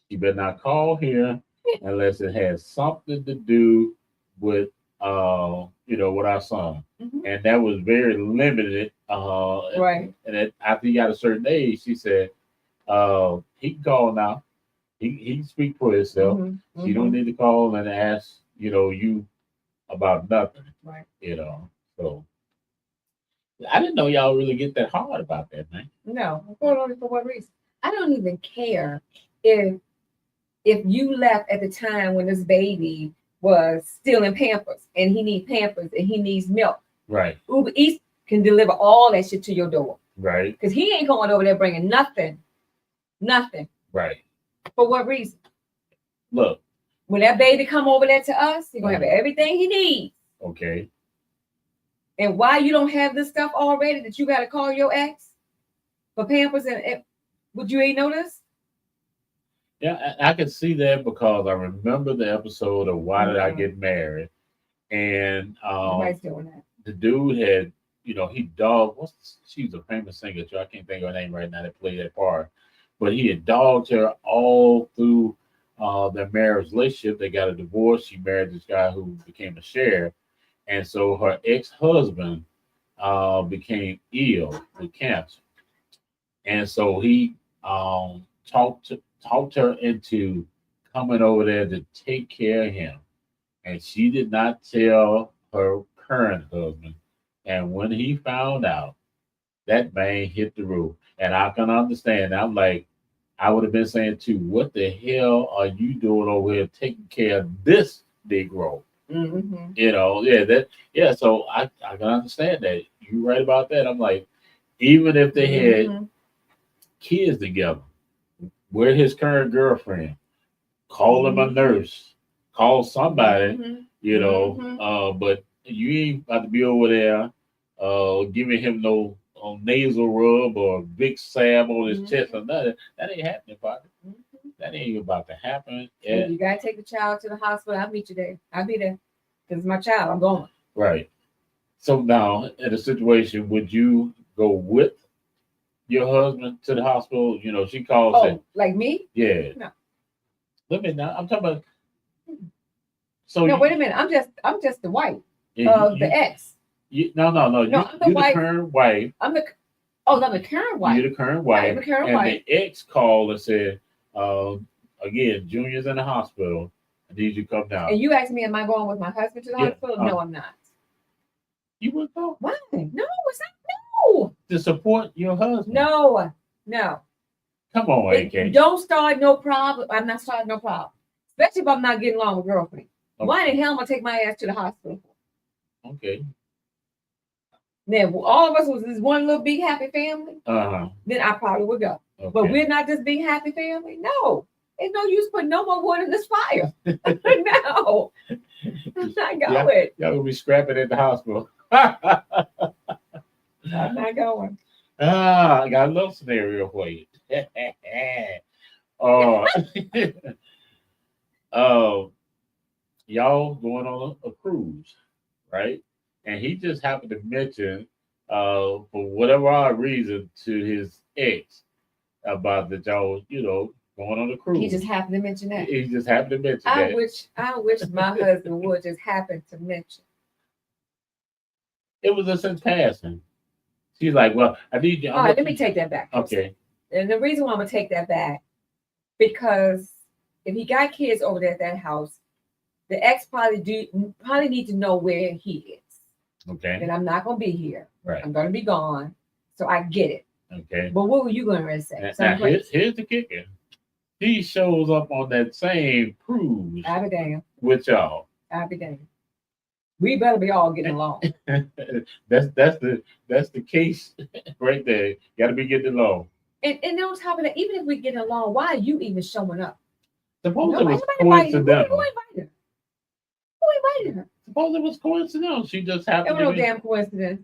You better not call here unless it has something to do with with our son. Mhm. And that was very limited. Right. And after he got a certain age, she said, he can call now. He can speak for himself. Mhm. You don't need to call and ask, you about nothing. Right. So I didn't know y'all really get that hard about that, man. No. For what reason? I don't even care if you left at the time when this baby was still in Pampers and he needs Pampers and he needs milk. Right. Uber Eats can deliver all that shit to your door. Right. Because he ain't going over there bringing nothing. Nothing. Right. For what reason? Look. When that baby come over there to us, he's going to have everything he needs. Okay. And why you don't have this stuff already that you got to call your ex for Pampers and would you ain't notice? Yeah, I can see that because I remember the episode of Why Did I Get Married? And Nobody's doing that. The dude had, he dogged, she's a famous singer, too. I can't think of her name right now that played that part. But he had dogged her all through their marriage relationship. They got a divorce. She married this guy who became a sheriff. And so her ex-husband became ill with cancer. And so he talked her into coming over there to take care of him. And she did not tell her current husband. And when he found out, that man hit the roof. And I can understand. I'm like, I would have been saying too, what the hell are you doing over here taking care of this Negro? Mm-hmm. So I can understand that. You're right about that. I'm like, even if they had kids together, where his current girlfriend, call him a nurse, call somebody, but you ain't about to be over there giving him no nasal rub or a big salve on his Mhm. chest or nothing. That ain't happening, partner. Mhm. That ain't about to happen. And you gotta take the child to the hospital. I'll meet you there. I'll be there. Because it's my child. I'm going. Right. So now, in a situation, would you go with your husband to the hospital? You know, she calls Oh, it. like me? Yeah. No. Let me now. I'm talking about. So No, you, wait a minute. I'm just the wife yeah, of the ex. no. No, You, I'm the you're wife. the current wife. I'm the current wife. You're the current Right, wife. the current and wife. the ex called and said, again, Junior's in the hospital. I need you to come down. And you asked me, am I going with my husband to the Yeah, hospital? No, I'm not. You would go Why? No, it's not. No. to support your husband. No. No. Come on, AK. Don't start no problem. I'm not starting no problem. Especially if I'm not getting along with girlfriend. Okay. Why the hell am I take my ass to the hospital? Okay. Now, if all of us was this one little big happy family, then I probably would go. Okay. But we're not this big happy family. No. There's no use putting no more wood in this fire. No. I'm not going. Y'all gonna be scrapping at the hospital. I'm not going. I got a little scenario for you. uh, y'all going on a cruise, right? And he just happened to mention, for whatever odd reason, to his ex about that y'all, going on a cruise. He just happened to mention that. He just happened to mention I that. wish my husband would just happen to mention. It was just in passing. She's like, well, I need you. All right, let me take that back. Okay. And the reason why I'm gonna take that back, because if he got kids over there at that house, the ex probably need to know where he is. Okay. And I'm not gonna be here. Right. I'm gonna be gone. So I get it. Okay. But what were you gonna say? Now here's the kicker. He shows up on that same cruise I'll be damned. with y'all. I'll be damned. We better be all getting along. that's the case right there. Got to be getting along. And on top of that, even if we get along, why are you even showing up? Suppose it was Who coincidental. invited her? Who invited her? Suppose it was coincidental. She just It happened was no to be, damn coincidence.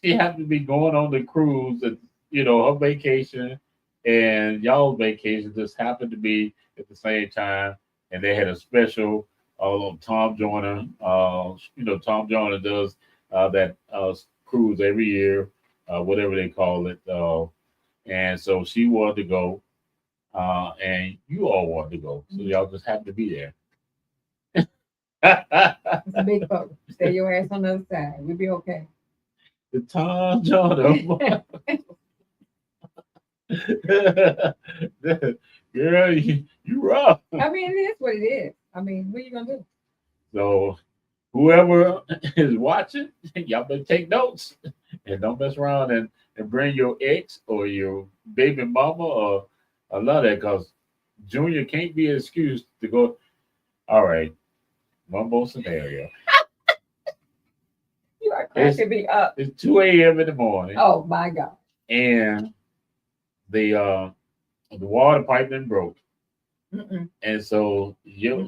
she happened to be going on the cruise, and her vacation and y'all's vacation just happened to be at the same time, and they had a special. Tom Joyner, Tom Joyner does that cruise every year, whatever they call it. And so she wanted to go, and you all wanted to go. So y'all just happened to be there. It's a big boat. Stay your ass on the other side. We'll be okay. The Tom Joyner. Girl, you rough. I mean, it is what it is. I mean, what are you gonna do? So whoever is watching, y'all better take notes and don't mess around and bring your ex or your baby mama or a lot of that, because Junior can't be an excuse to go. All right, one more scenario. You are cracking me up. It's 2 a.m. in the morning. Oh my God. And the water pipe then broke. Mm-mm. And so your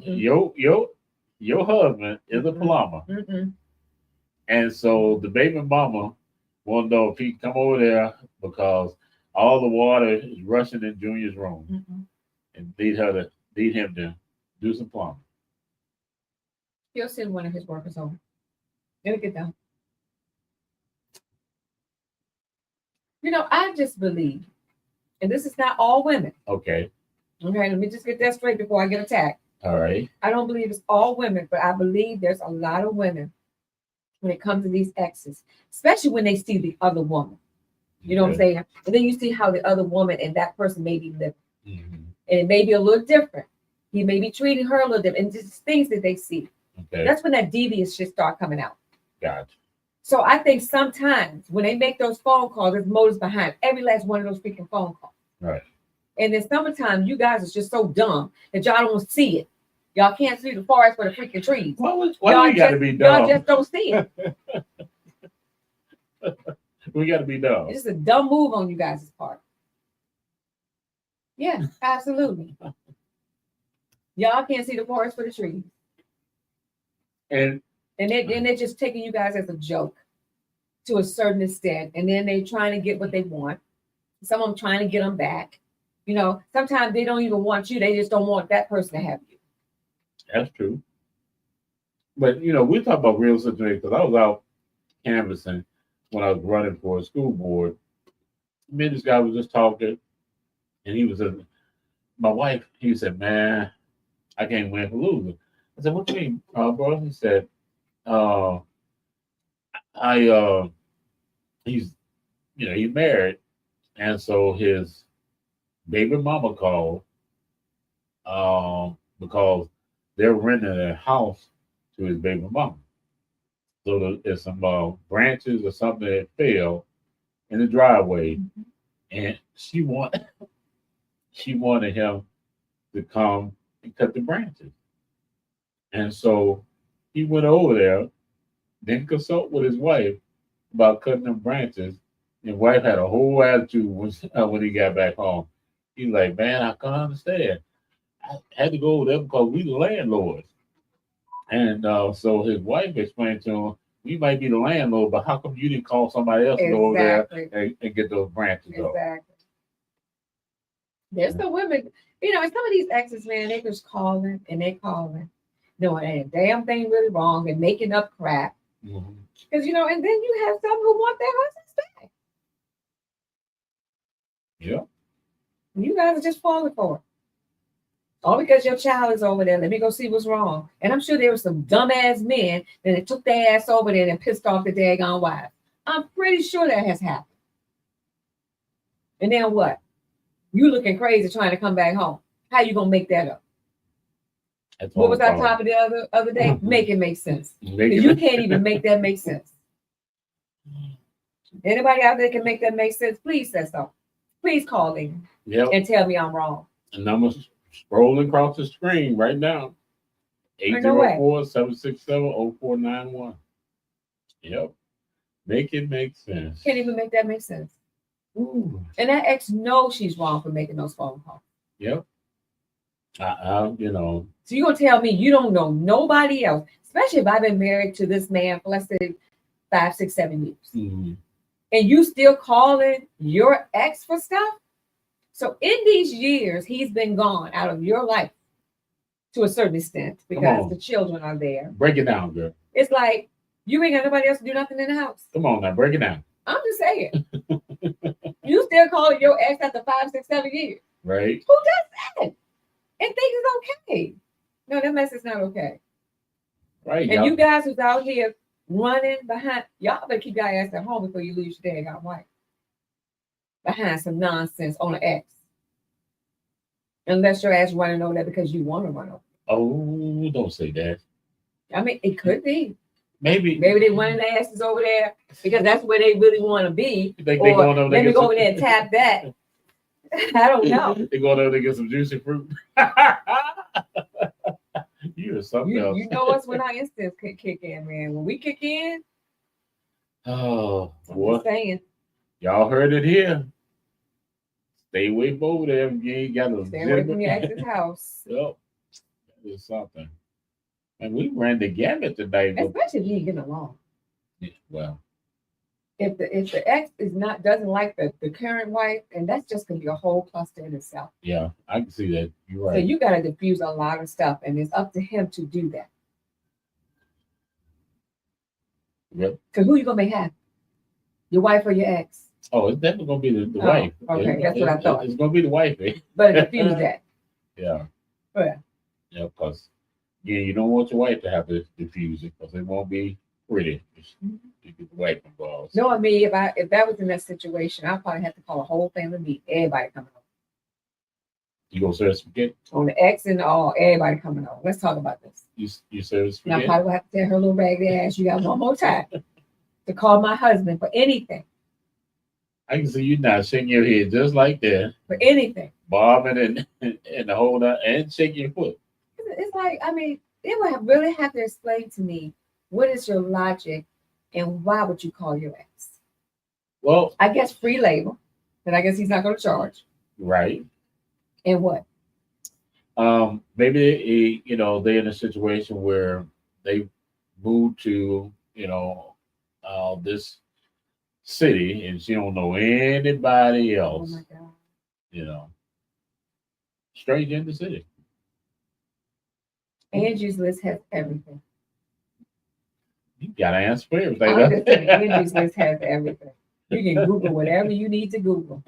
husband is a plumber. Mm-mm. And so the baby mama won't know if he can come over there because all the water is rushing in Junior's room. Mm-mm. And need him to do some plumbing. He'll send one of his workers over. It'll get done. I just believe, and this is not all women. Okay. Okay, let me just get that straight before I get attacked. All right. I don't believe it's all women, but I believe there's a lot of women when it comes to these exes, especially when they see the other woman. You know what I'm saying? And then you see how the other woman and that person may be living. Mm-hmm. And it may be a little different. He may be treating her a little different. And just things that they see. Okay. That's when that devious shit start coming out. Gotcha. So I think sometimes when they make those phone calls, there's motives behind every last one of those freaking phone calls. Right. And then sometimes you guys are just so dumb that y'all don't see it. Y'all can't see the forest for the freaking trees. Why you gotta be dumb? Y'all just don't see it. We gotta be dumb. It's just a dumb move on you guys' part. Yeah, absolutely. Y'all can't see the forest for the trees. And they're just taking you guys as a joke. to a certain extent, and then they're trying to get what they want. Some of them trying to get them back. You know, sometimes they don't even want you; they just don't want that person to have you. That's true. But you know, we talk about real situations because I was out canvassing when I was running for a school board. Me and this guy was just talking, and he was my wife. He said, "Man, I can't win for losing." I said, "What do you mean, bro?" He said, "Uh, I he's he's married, and so his baby mama called because they're renting a house to his baby mama. So there's some branches or something that fell in the driveway, and she wanted him to come and cut the branches. And so he went over there, then consult with his wife about cutting them branches. And wife had a whole attitude when he got back home. He's like, "Man, I can't understand. I had to go over there because we the landlords." And so his wife explained to him, "We might be the landlord, but how come you didn't call somebody else to go over there and get those branches off?" Exactly. There's some women, you know, and some of these exes, man, they just calling and they calling, doing a damn thing really wrong and making up crap. Because, you know, and then you have some who want their husbands back. Yeah. And you guys are just falling for it. All because your child is over there. Let me go see what's wrong. And I'm sure there were some dumbass men that took their ass over there and pissed off the daggone wife. I'm pretty sure that has happened. And then what? You looking crazy trying to come back home. How you gonna make that up? What was our topic the other day? Make it make sense. Because you can't even make that make sense. Anybody out there can make that make sense? Please say so. Please call me and tell me I'm wrong. And numbers scrolling across the screen right now. 804-767-0491. Yep. Make it make sense. Can't even make that make sense. Ooh. And that ex knows she's wrong for making those phone calls. Yep. You know. So you're gonna tell me you don't know nobody else, especially if I've been married to this man for let's say 5, 6, 7 years. Mm-hmm. And you still calling your ex for stuff? So in these years, he's been gone out of your life to a certain extent because the children are there. Break it down, girl. It's like you ain't got nobody else to do nothing in the house. Come on now, break it down. I'm just saying. You still calling your ex after 5, 6, 7 years. Right. Who does that? And think it's okay. No, that mess is not okay. Right. And you guys who's out here running behind, y'all better keep your ass at home before you lose your daggone wife. Behind some nonsense on an ex. Unless your ass running over there because you want to run over. Oh, don't say that. I mean, it could be. Maybe they running their asses over there because that's where they really want to be. Let me go over there and tap that. I don't know. They go over there to get some juicy fruit. You or something else. You know us when our instincts kick in, man. When we kick in, oh, what? Saying. Y'all heard it here. Stay away from over there. You ain't got no. Stay away from your ex's house. Yep, that is something. And we ran the gamut today. Especially if you ain't getting along. Yeah, well, if the ex doesn't like the current wife, and that's just gonna be a whole cluster in itself. Yeah, I can see that. You're right. So you gotta diffuse a lot of stuff, and it's up to him to do that. Yep. Because who you gonna make happy? Your wife or your ex? Oh, it's definitely gonna be the wife. Okay, that's what I thought. It's gonna be the wife. But diffuse that. Yeah. Yeah. Yeah, because you don't want your wife to have to diffuse it because it won't be pretty. You get the wife involved. No, I mean, if that was in that situation, I'd probably have to call a whole family meet. Everybody coming over. You gonna serve spaghetti? On the ex and all, everybody coming over. Let's talk about this. You serve spaghetti? Now, I probably will have to tell her little raggedy ass, you got one more time to call my husband for anything. I can see you now shaking your head just like that. For anything. Bobbing and the whole lot, and shaking your foot. It's like, I mean, they would really have to explain to me what is your logic and why would you call your ex? Well, I guess free labor, and I guess he's not going to charge. Right. And what? Maybe they're in a situation where they moved to this city and she don't know anybody Oh else. my God. You know, stranger in the city. Angie's List has everything. You gotta answer for everything. I'm just saying, Angie's List has everything. You can Google whatever you need to Google.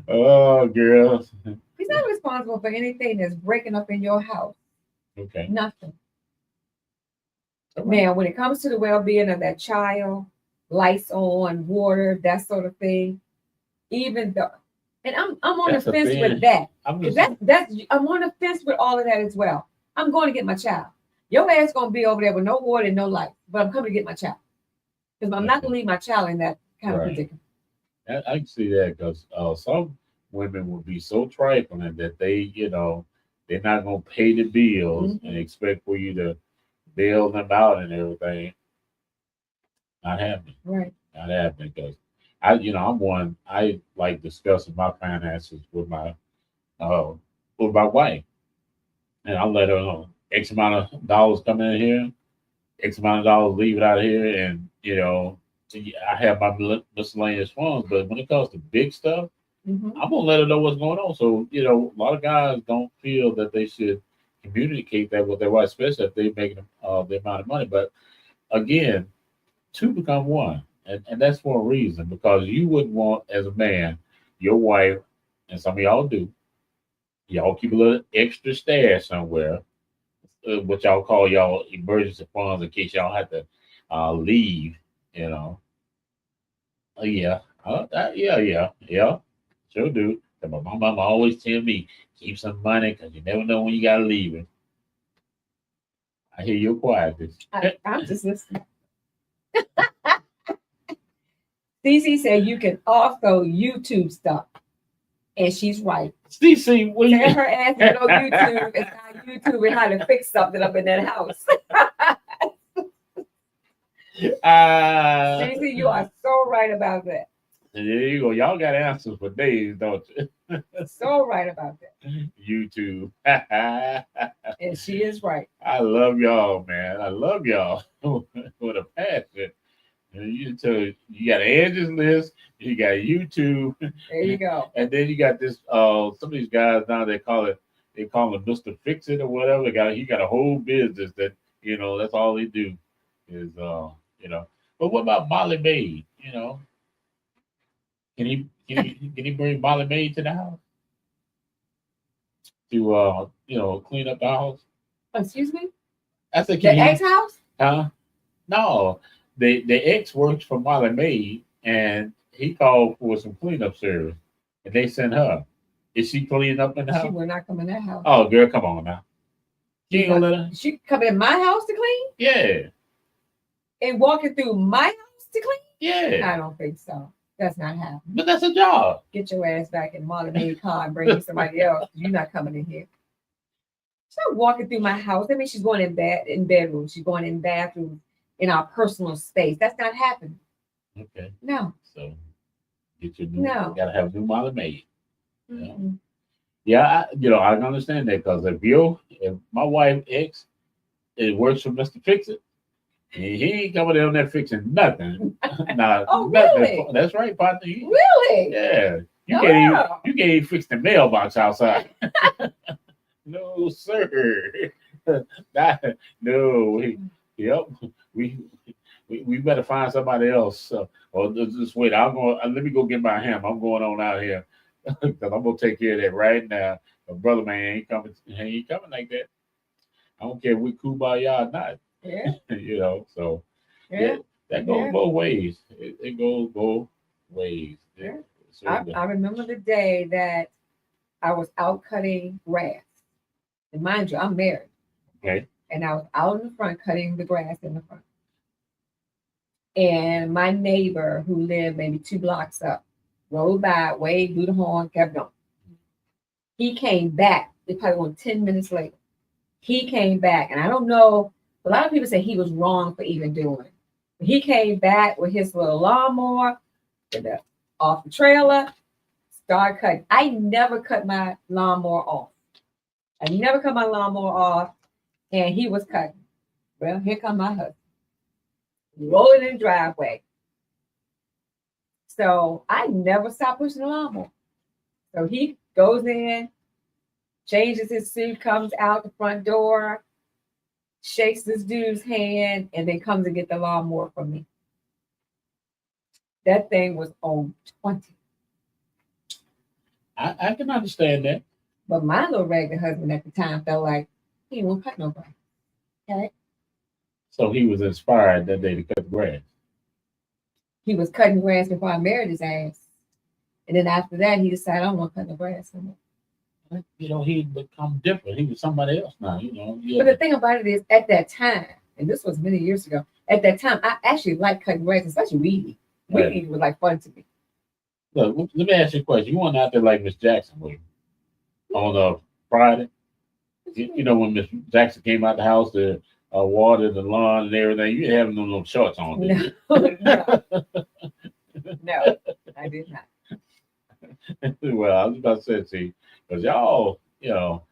Oh, girls. He's not responsible for anything that's breaking up in your house. Okay. Nothing. All right. Now, when it comes to the well-being of that child, lights on, water, that sort of thing, even though, and I'm on That's the a fence thing. with that. I'm just, I'm on the fence with all of that as well. I'm going to get my child. Your ass gonna be over there with no water and no light, but I'm coming to get my child because I'm not gonna leave my child in that kind of Right. predicament. I can see that because some women will be so trifling that they, they're not gonna pay the bills and expect for you to bail them out and everything. Not happening. Right. Not happening because I'm one. I like discussing my finances with my wife, and I let her know X amount of dollars come in here, X amount of dollars leave it out here, and I have my miscellaneous funds. But when it comes to big stuff, I'm gonna let her know what's going on. So a lot of guys don't feel that they should communicate that with their wife, especially if they make the amount of money. But again, two become one, and that's for a reason because you wouldn't want as a man your wife, and some of y'all do. Y'all keep a little extra stash somewhere, what y'all call y'all emergency funds in case y'all have to leave. You know, yeah, yeah, sure do. And my mama always tell me keep some money because you never know when you gotta leave it. I hear your quietness. I'm just listening. CC said you can also YouTube stuff, and she's right. CC, will you? Tell her ass to go YouTube and how YouTube and how to fix something up in that house. CC, you are so right about that. There you go. Y'all got answers for days, don't you? So right about that. YouTube. And she is right. I love y'all, man. I love y'all with a passion. And you got Angie's List, you got YouTube. There you go. And then you got this some of these guys now they call him Mr. Fix It or whatever. He got a whole business that that's all they do is But what about Molly Maid? Can he bring Molly Maid to the house to clean up the house? Excuse me? I said, The ex-house? No. The ex works for Molly Maid and he called for some cleanup service and they sent her. Is she cleaning up in the house? She will not come in that house. Oh girl, come on now. She ain't gonna let her? She come in my house to clean? Yeah. And walking through my house to clean? Yeah. I don't think so. That's not happening. But that's a job. Get your ass back in Molly Maid car and bring me somebody else. You're not coming in here. She's not walking through my house. That means she's going in bedrooms. She's going in bathrooms in our personal space. That's not happening. Okay. No. So get your new. No. You gotta have a new Molly Maid. Mm-hmm. Yeah, I can understand that because if my wife ex, it works for Mr. Fix It, he ain't coming down there fixing nothing. Nah, Oh, nothing. really? That's right, partner. Really? Yeah. You Oh. can't even fix the mailbox outside. No, sir. No. Yep. We better find somebody else. Or just wait. Let me go get my ham. I'm going on out here because I'm gonna take care of that right now. My brother man ain't coming. He ain't coming like that. I don't care if we kumbaya or not. Yeah. So Yeah. that goes both ways. It goes both ways. Yeah. So I remember the day that I was out cutting grass. And mind you, I'm married. okay. And I was out in the front cutting the grass in the front. And my neighbor who lived maybe 2 blocks up rode by, waved, blew the horn, kept going. He came back. It probably went 10 minutes later. He came back. And I don't know, a lot of people say he was wrong for even doing it. But he came back with his little lawnmower off the trailer, started cutting. I never cut my lawnmower off. And he was cutting. Well, here come my husband. Rolling in the driveway. So I never stopped pushing the lawnmower. So he goes in, changes his suit, comes out the front door, shakes this dude's hand, and then comes and get the lawnmower from me. That thing was on 20. I can understand that. But my little regular husband at the time felt like he didn't want to cut nobody. Okay? So he was inspired that day to cut the grass. He was cutting grass before I married his ass. And then after that, he decided I don't want to cut no grass no more. You know, he'd become different. He was somebody else now, you know. Yeah. But the thing about it is, at that time, and this was many years ago, at that time, I actually liked cutting grass, especially weeding. Right. Weeding was like fun to me. Look, let me ask you a question. You weren't out there like Miss Jackson was on Friday? You know, when Miss Jackson came out the house to water the lawn and everything, you didn't have no little shorts on, did No, no, I did not. you? Well, I was about to say, see, because y'all, you know,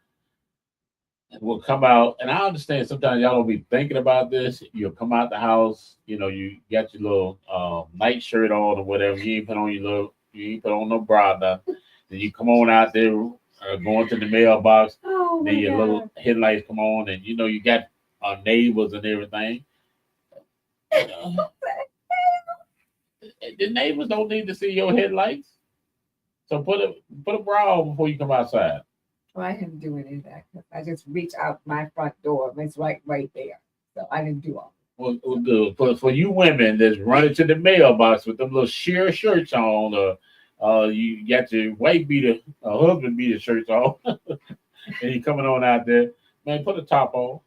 will come out, and I understand sometimes y'all don't be thinking about this. You'll come out the house, you know, you got your little night shirt on or whatever. You ain't put on no bra, nothing. Then you come on out there, going to the mailbox. Oh, Then my your God. little headlights come on, and you know you got neighbors and everything. The neighbors don't need to see your headlights, so put a bra on before you come outside. Well, I didn't do any of that. I just reached out my front door. It's right there. So I didn't do all. Well, good. For you women that's running to the mailbox with them little sheer shirts on, you got your white beater, husband beater shirts on, and you coming on out there, man, put a top on.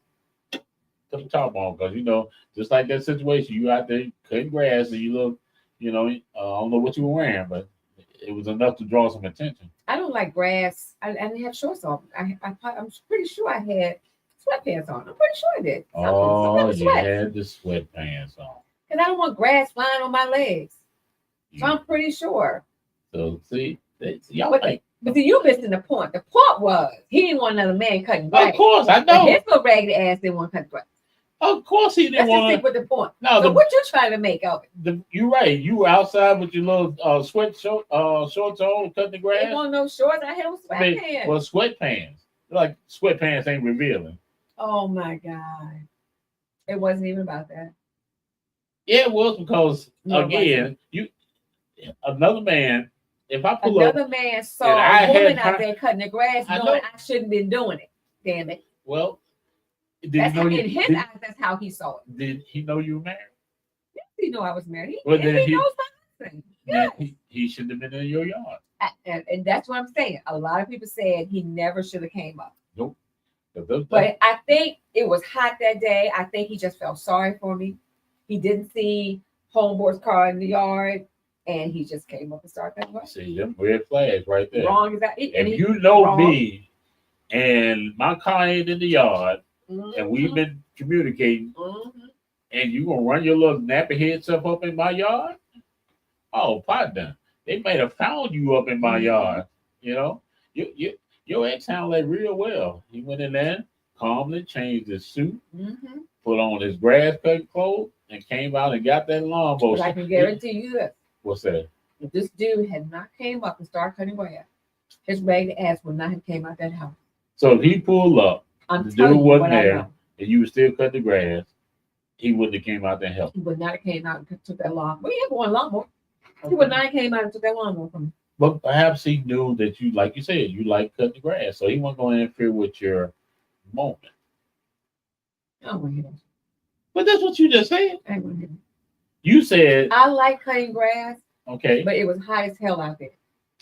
Put a top on, because you know, just like that situation, you out there cutting grass and you look, you know, I don't know what you were wearing, but it was enough to draw some attention. I don't like grass. I didn't have shorts on. I'm pretty sure I had sweatpants on. I'm pretty sure I did. Oh, you had the sweatpants on. Because I don't want grass flying on my legs. So I'm pretty sure. So see, y'all But, like. but see, you missing the point. The point was he didn't want another man cutting grass. Of course, I But know. his little raggedy ass didn't want to cut grass. Of course, he didn't Let's just want stick with the point. No, So what you trying to make of it? You're right. You were outside with your little shorts on, cutting the They grass. want no shorts. I had on I mean, sweatpants. well, sweatpants. Like sweatpants ain't revealing. Oh my God. It wasn't even about that. Yeah, it was because No, it again, another man. If I pull Another up, man saw and I a woman had out there cutting the grass, I knowing know. I shouldn't be doing it. Damn it. well, did That's he know in his eyes, that's how he saw it. did he know you were married? He knew I was married. Well, And then he he- knows my husband. Then Yes. he should have been in your yard. And that's what I'm saying. A lot of people said he never should have came up. But But I think it was hot that day. I think he just felt sorry for me. He didn't see homeboy's car in the yard, and he just came up and started cutting grass. see them red flags right there. Wrong as that. If you know me, and my car ain't in the yard, and we've been communicating, and you gonna run your little nappy head stuff up in my yard? Oh, partner, they might have found you up in my yard. You know, your ex handled that real well. He went in there, calmly changed his suit, put on his grass cutting clothes, and came out and got that lawnmower. But I can guarantee you this. What's that? If this dude had not came up and started cutting grass, his ragged ass would not have came out that house. So if he pulled up, I'm the dude telling you wasn't what I there, know. and you were still cutting the grass, he wouldn't have came out there and helped. He would not have came out and took that lawnmower. We ain't going lawnmower. He would not have came out and took that lawnmower from me. But perhaps he knew that you, like you said, you like cutting the grass, so he wasn't going to interfere with your moment. I don't want to hear that. But that's what you just said. I ain't want to hear that. You said, I like cutting grass, okay, but it was hot as hell out there.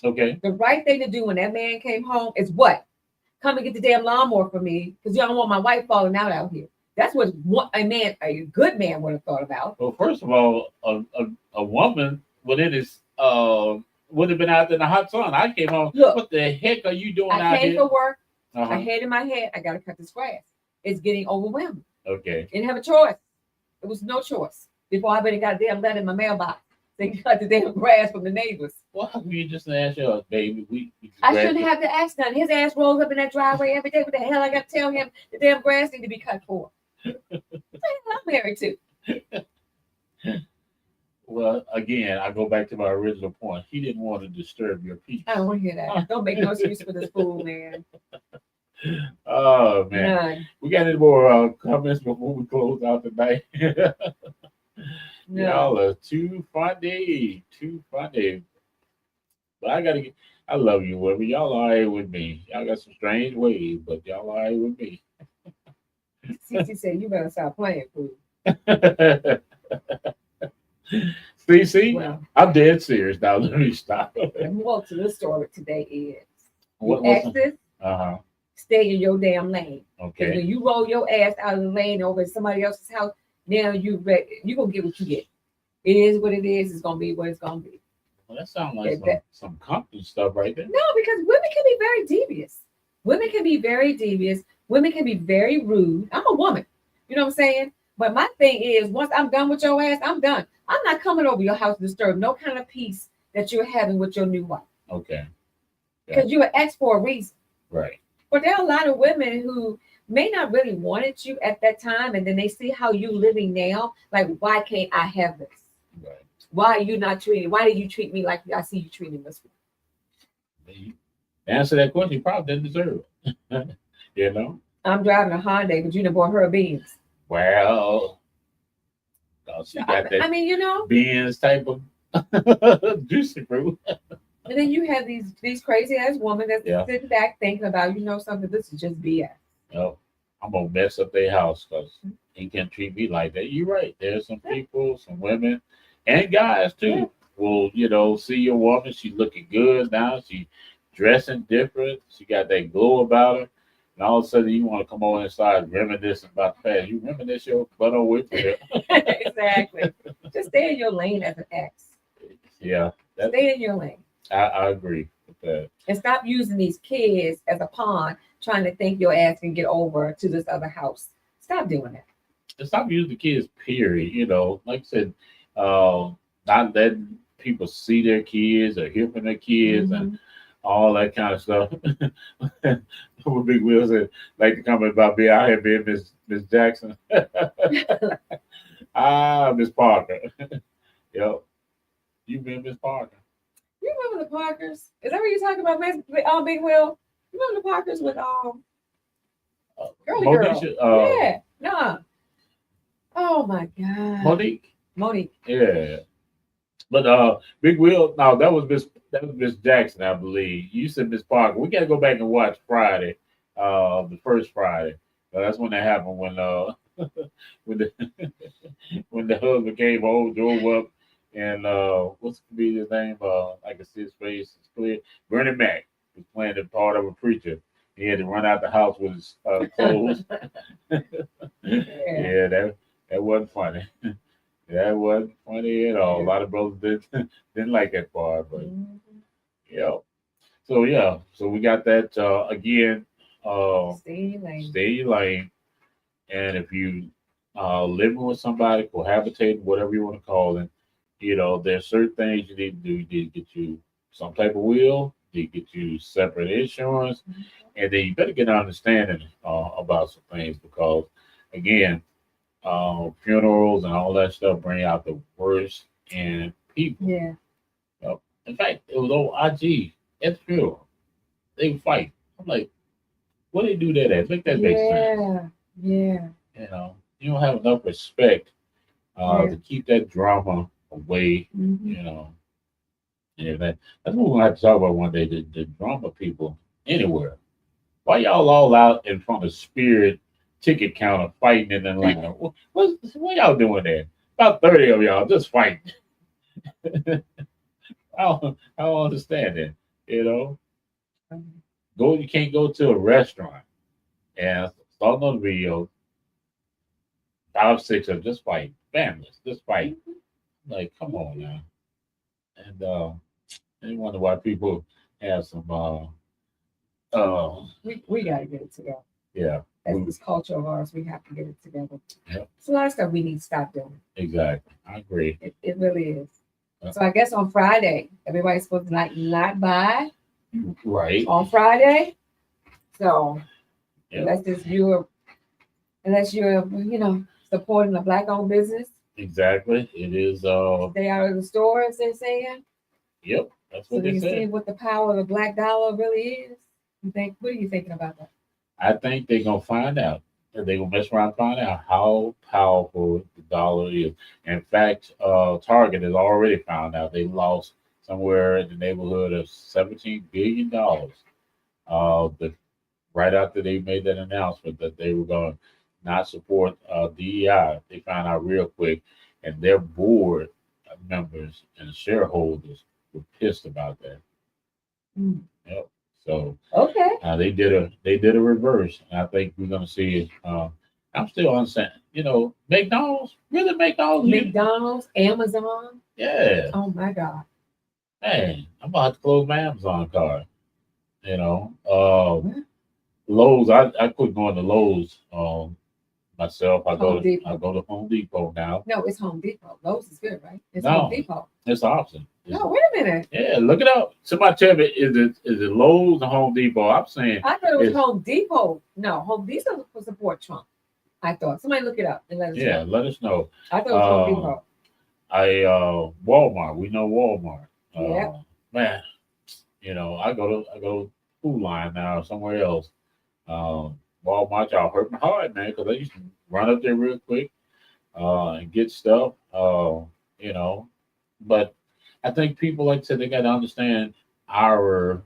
okay. The right thing to do when that man came home is what? Come and get the damn lawnmower for me, because you don't want my wife falling out here. That's what a good man would have thought about. Well, first of all, a woman within his would have been out there in the hot sun. I came home. Look, What the heck are you doing I out came here? for work. Uh-huh. I had in my head, I got to cut this grass. It's getting overwhelming. Okay. Didn't have a choice. It was no choice. Before I got a damn letter in my mailbox. They cut the damn grass from the neighbors. Well, how come you just ask your baby? We I shouldn't have to ask none. His ass rolls up in that driveway every day. What the hell I got to tell him the damn grass need to be cut for? What the hell I'm married to? Well, again, I go back to my original point. He didn't want to disturb your peace. I don't want to hear that. Don't make no excuse for this fool, man. Oh man, None. we got any more comments before we close out tonight? None. Y'all are too funny, too funny. But I gotta get. I love you, women. Y'all all right with me. Y'all got some strange ways, but y'all all right with me. CC said, you better stop playing, fool. See, Well, I'm dead serious now. Let me stop. the moral to this story today is, What, you exes, uh-huh. stay in your damn lane. Because Okay. when you roll your ass out of the lane over to somebody else's house, now you going to get what you get. It is what it is. It's going to be what it's going to be. Well, that sounds like Yeah, some company stuff right there. No, because women can be very devious. Women can be very devious. Women can be very rude. I'm a woman. You know what I'm saying? But my thing is, once I'm done with your ass, I'm done. I'm not coming over your house to disturb no kind of peace that you're having with your new wife. Okay. Because you're an ex for a reason. Right. But there are a lot of women who may not really wanted you at that time, and then they see how you living now. Like, why can't I have this? Right. Why are you not treating? Why did you treat me like I see you treating this way? You answer that question, you probably didn't deserve it. You know? I'm driving a Hyundai, but you done bought her a Benz. Well, she got that I mean, you know. beans type of juicy fruit. And then you have these crazy ass women that's sitting back thinking about, you know something, this is just BS. No, I'm gonna mess up their house because he can't treat me like that. You're right. There's some people, some women, and guys too. Will see your woman? She's looking good now. She dressing different. She got that glow about her. And all of a sudden, you want to come over inside reminiscing about the past. You reminisce your butt on with you. Exactly. Just stay in your lane as an ex. Yeah. Stay in your lane. I agree with that. And stop using these kids as a pawn, trying to think your ass can get over to this other house. Stop doing that. And stop using the kids, period. Like I said, not letting people see their kids or hear from their kids and all that kind of stuff. What Big Will said, like to comment about being out here being Miss Jackson. Miss Parker. Yep. You been Miss Parker. You remember the Parkers? Is that what you're talking about, Big Will? You remember the Parkers with Girly Monisha, Girl? Yeah. Nah. Oh my God. Monique. Yeah. But Big Will, no, that was Miss Jackson, I believe. You said Miss Parker. We gotta go back and watch Friday, the first Friday. That's when that happened when when the husband came home, drove up, and what's the comedian's name? I can see his face, it's clear. Bernie Mac was playing the part of a preacher. He had to run out the house with his clothes. Yeah, that wasn't funny. That wasn't funny at all. A lot of brothers didn't like that part, but yeah. So we got that again. Stay in your lane. Stay in your lane. And if you living with somebody, cohabitating, whatever you want to call it, there's certain things you need to do. You need to get you some type of will. You need to get you separate insurance, and then you better get an understanding about some things because, again, funerals and all that stuff bring out the worst in people. Yeah. In fact, it was on IG at the funeral. They would fight. I'm like, what do they do that at? Make that make sense. Yeah. You don't have enough respect to keep that drama away. Yeah, that's what we're gonna have to talk about one day. The drama people anywhere. Why y'all all out in front of Spirit ticket counter fighting in Atlanta? What y'all doing there? About 30 of y'all just fighting. I don't understand it. You can't go to a restaurant and saw another video. 5, 6 of just fight. Families, just fight. Like, come on now. And I wonder why people have some we gotta get it together. Yeah. That's this culture of ours. We have to get it together. Yep. It's a lot of stuff we need to stop doing. Exactly. I agree. It really is. Yep. So I guess on Friday, everybody's supposed to not buy. Right. On Friday. So Yep. unless you're supporting a black owned business, Exactly. It is. Stay out of the stores, they're saying. Yep. That's So what do they you see said. what the power of the black dollar really is? You think? What are you thinking about that? I think they're gonna find out. They're gonna mess around and find out how powerful the dollar is. In fact, Target has already found out they lost somewhere in the neighborhood of $17 billion. The right after they made that announcement that they were going to not support DEI, they found out real quick, and their board members and shareholders were pissed about that. Mm. Yep. So Okay. they did a reverse, and I think we're going to see it. I'm still understanding. McDonald's really McDonald's. McDonald's, Amazon. Yeah. Oh my God. Man, I'm about to close my Amazon card. You know, Lowe's. I quit going to Lowe's. Myself, I Home go Depot. to Home Depot now. No, it's Home Depot. Lowe's is good, right? It's No. Home Depot. It's option. No, wait a minute. Yeah, look it up. Somebody tell me, is it Lowe's or Home Depot? I'm saying I thought it was it's- Home Depot. No, Home Depot for support Trump. I thought. Somebody look it up and let us yeah, know. let us know. I thought it was Home Depot. Walmart. We know Walmart. Yeah. Man, I go to Food Line now or somewhere else. Walmart, y'all hurt my heart, man, because I used to run up there real quick and get stuff. But I think people, like I said, they got to understand our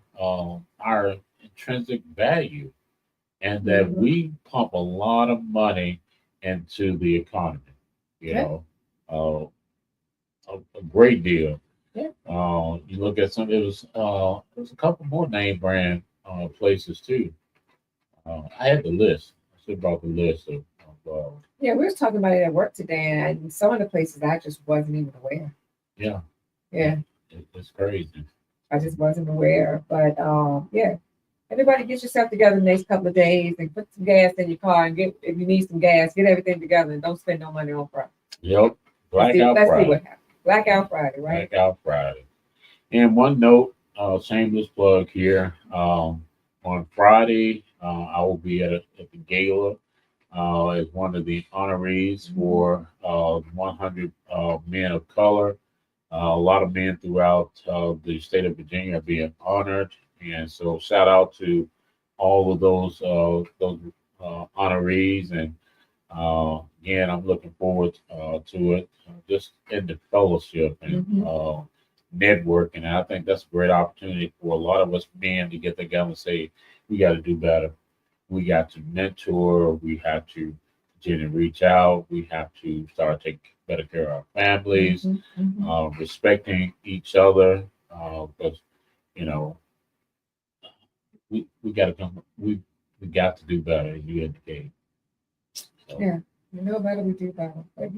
intrinsic value, and that Mhm. we pump a lot of money into the economy. You Yeah. know, a great deal. Yeah. You look at some. It was a couple more name brand places too. I had the list. I should have brought the list of Yeah, we was talking about it at work today, and some of the places I just wasn't even aware. yeah. Yeah, It's crazy. I just wasn't aware. But yeah, everybody get yourself together the next couple of days and put some gas in your car and get if you need some gas, get everything together and don't spend no money on Friday. Yep. Blackout Let's see Friday. what happens. Blackout Friday, right? Blackout Friday. And one note, shameless plug here. On Friday, I will be at the gala as one of the honorees for 100 men of color. A lot of men throughout the state of Virginia are being honored, and so shout out to all of those honorees. And again, I'm looking forward to it, just in the fellowship and networking. And I think that's a great opportunity for a lot of us men to get together and say, we got to do better. We got to mentor. We have to continue to reach out. We have to start taking better care of our families, respecting each other. Because we got to come. We got to do better, as you indicated. So, Yeah, you know better, we do better. But,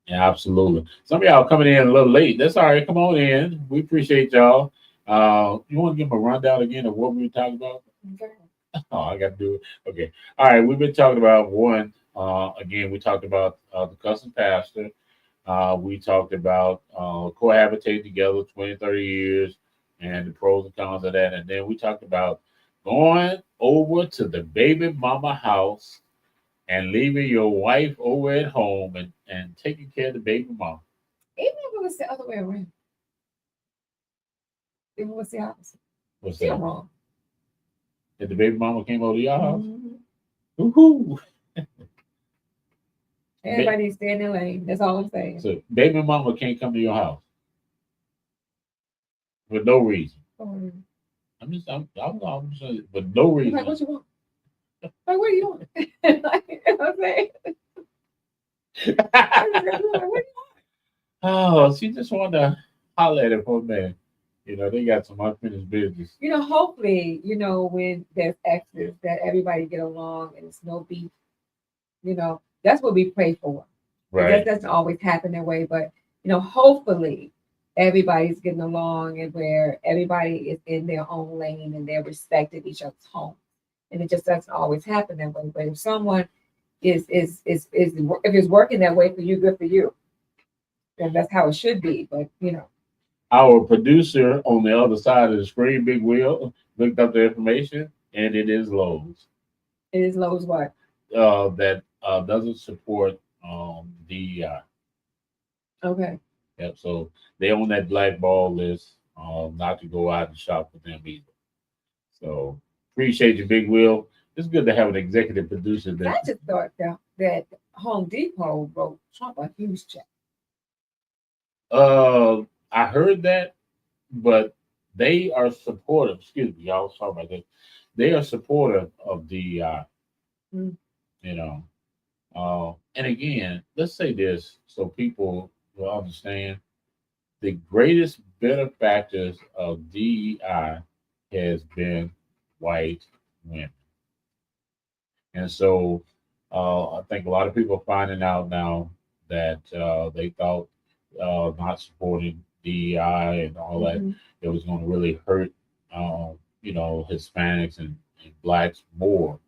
yeah, absolutely. Some of y'all coming in a little late. That's all right. Come on in. We appreciate y'all. You want to give them a rundown again of what we were talking about? okay. Oh, I got to do it. Okay. All right. We've been talking about one. Again, we talked about the cousin pastor. We talked about cohabitating together 20, 30 years and the pros and cons of that. And then we talked about going over to the baby mama house and leaving your wife over at home and taking care of the baby mama. Even if it was the other way around, if it was the opposite, What's still that? wrong. If the baby mama came over to your house? Mhm. Woohoo! Everybody needs to stay in their lane. That's all I'm saying. So baby mama can't come to your house for no reason. I'm just for no reason. Like, what you want? Like, what do you want? Like, you know what I'm saying? Like, what do you Oh, she just wanted to holler at it for a minute. They got some unfinished business. Hopefully, when there's exes, that everybody get along and it's no beef. That's what we pray for. Right. That doesn't always happen that way, but hopefully everybody's getting along and where everybody is in their own lane and they're respecting each other's home. And it just doesn't always happen that way. But if someone is if it's working that way for you, good for you. Then that's how it should be. But Our producer on the other side of the screen, Big Will, looked up the information, and it is Lowe's. it is Lowe's what? That doesn't support DEI. Okay. Yep. So they're on that blackball list. Not to go out and shop with them either. So appreciate you, Big Will. It's good to have an executive producer I that just thought that Home Depot wrote Trump a huge check. I heard that, but they are supportive. Excuse me, y'all. Sorry about that. They are supportive of DEI. Mm. You know, and again, let's say this so people will understand: the greatest benefactors of DEI has been white women, and so I think a lot of people are finding out now that they thought not supporting DEI and all that Mhm. it was going to really hurt, Hispanics and blacks more.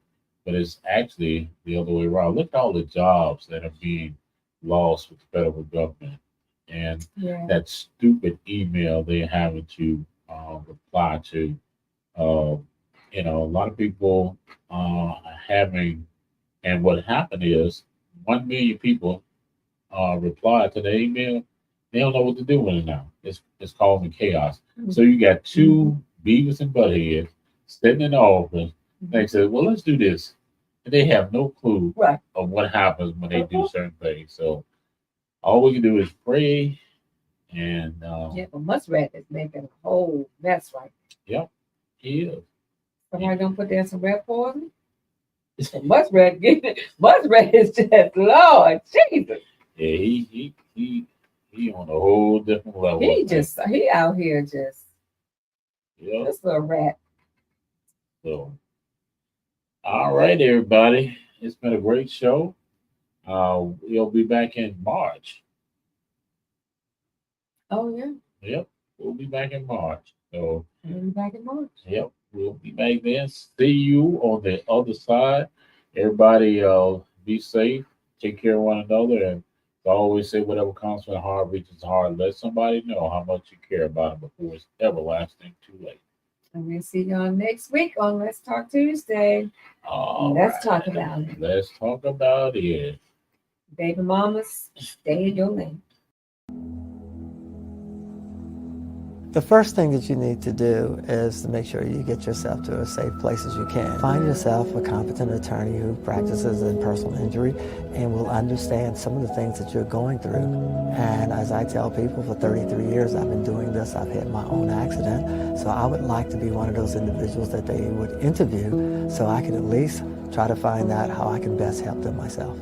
But it's actually the other way around. Look at all the jobs that are being lost with the federal government, and Yeah. that stupid email they're having to reply to. Uh, a lot of people are having, and what happened is 1 million people replied to the email. They don't know what to do with it now. It's causing chaos. So you got two Beavis and Buttheads sitting in the office. They said, "Well, let's do this," and they have no clue Right. of what happens when they do certain things. So all we can do is pray and Yeah, but Muskrat is making a whole mess right. yep, he is. Somebody gonna put down some rat poison? Muskrat is just Lord Jesus. Yeah, he on a whole different level. He out here just yeah. this little rat. So all right, everybody. It's been a great show. We'll be back in March. Oh yeah. Yep, we'll be back in March. So, We'll be back in March. yep, we'll be back then. See you on the other side. Everybody, be safe. Take care of one another. And I always say, whatever comes from the heart reaches the heart. Let somebody know how much you care about them before it's everlasting too late. And we'll see y'all next week on Let's Talk Tuesday. Let's talk about it. Let's talk about it. Baby mamas, stay in your lane. The first thing that you need to do is to make sure you get yourself to as safe place as you can. Find yourself a competent attorney who practices in personal injury and will understand some of the things that you're going through. And as I tell people, for 33 years I've been doing this. I've had my own accident. So I would like to be one of those individuals that they would interview so I can at least try to find out how I can best help them myself.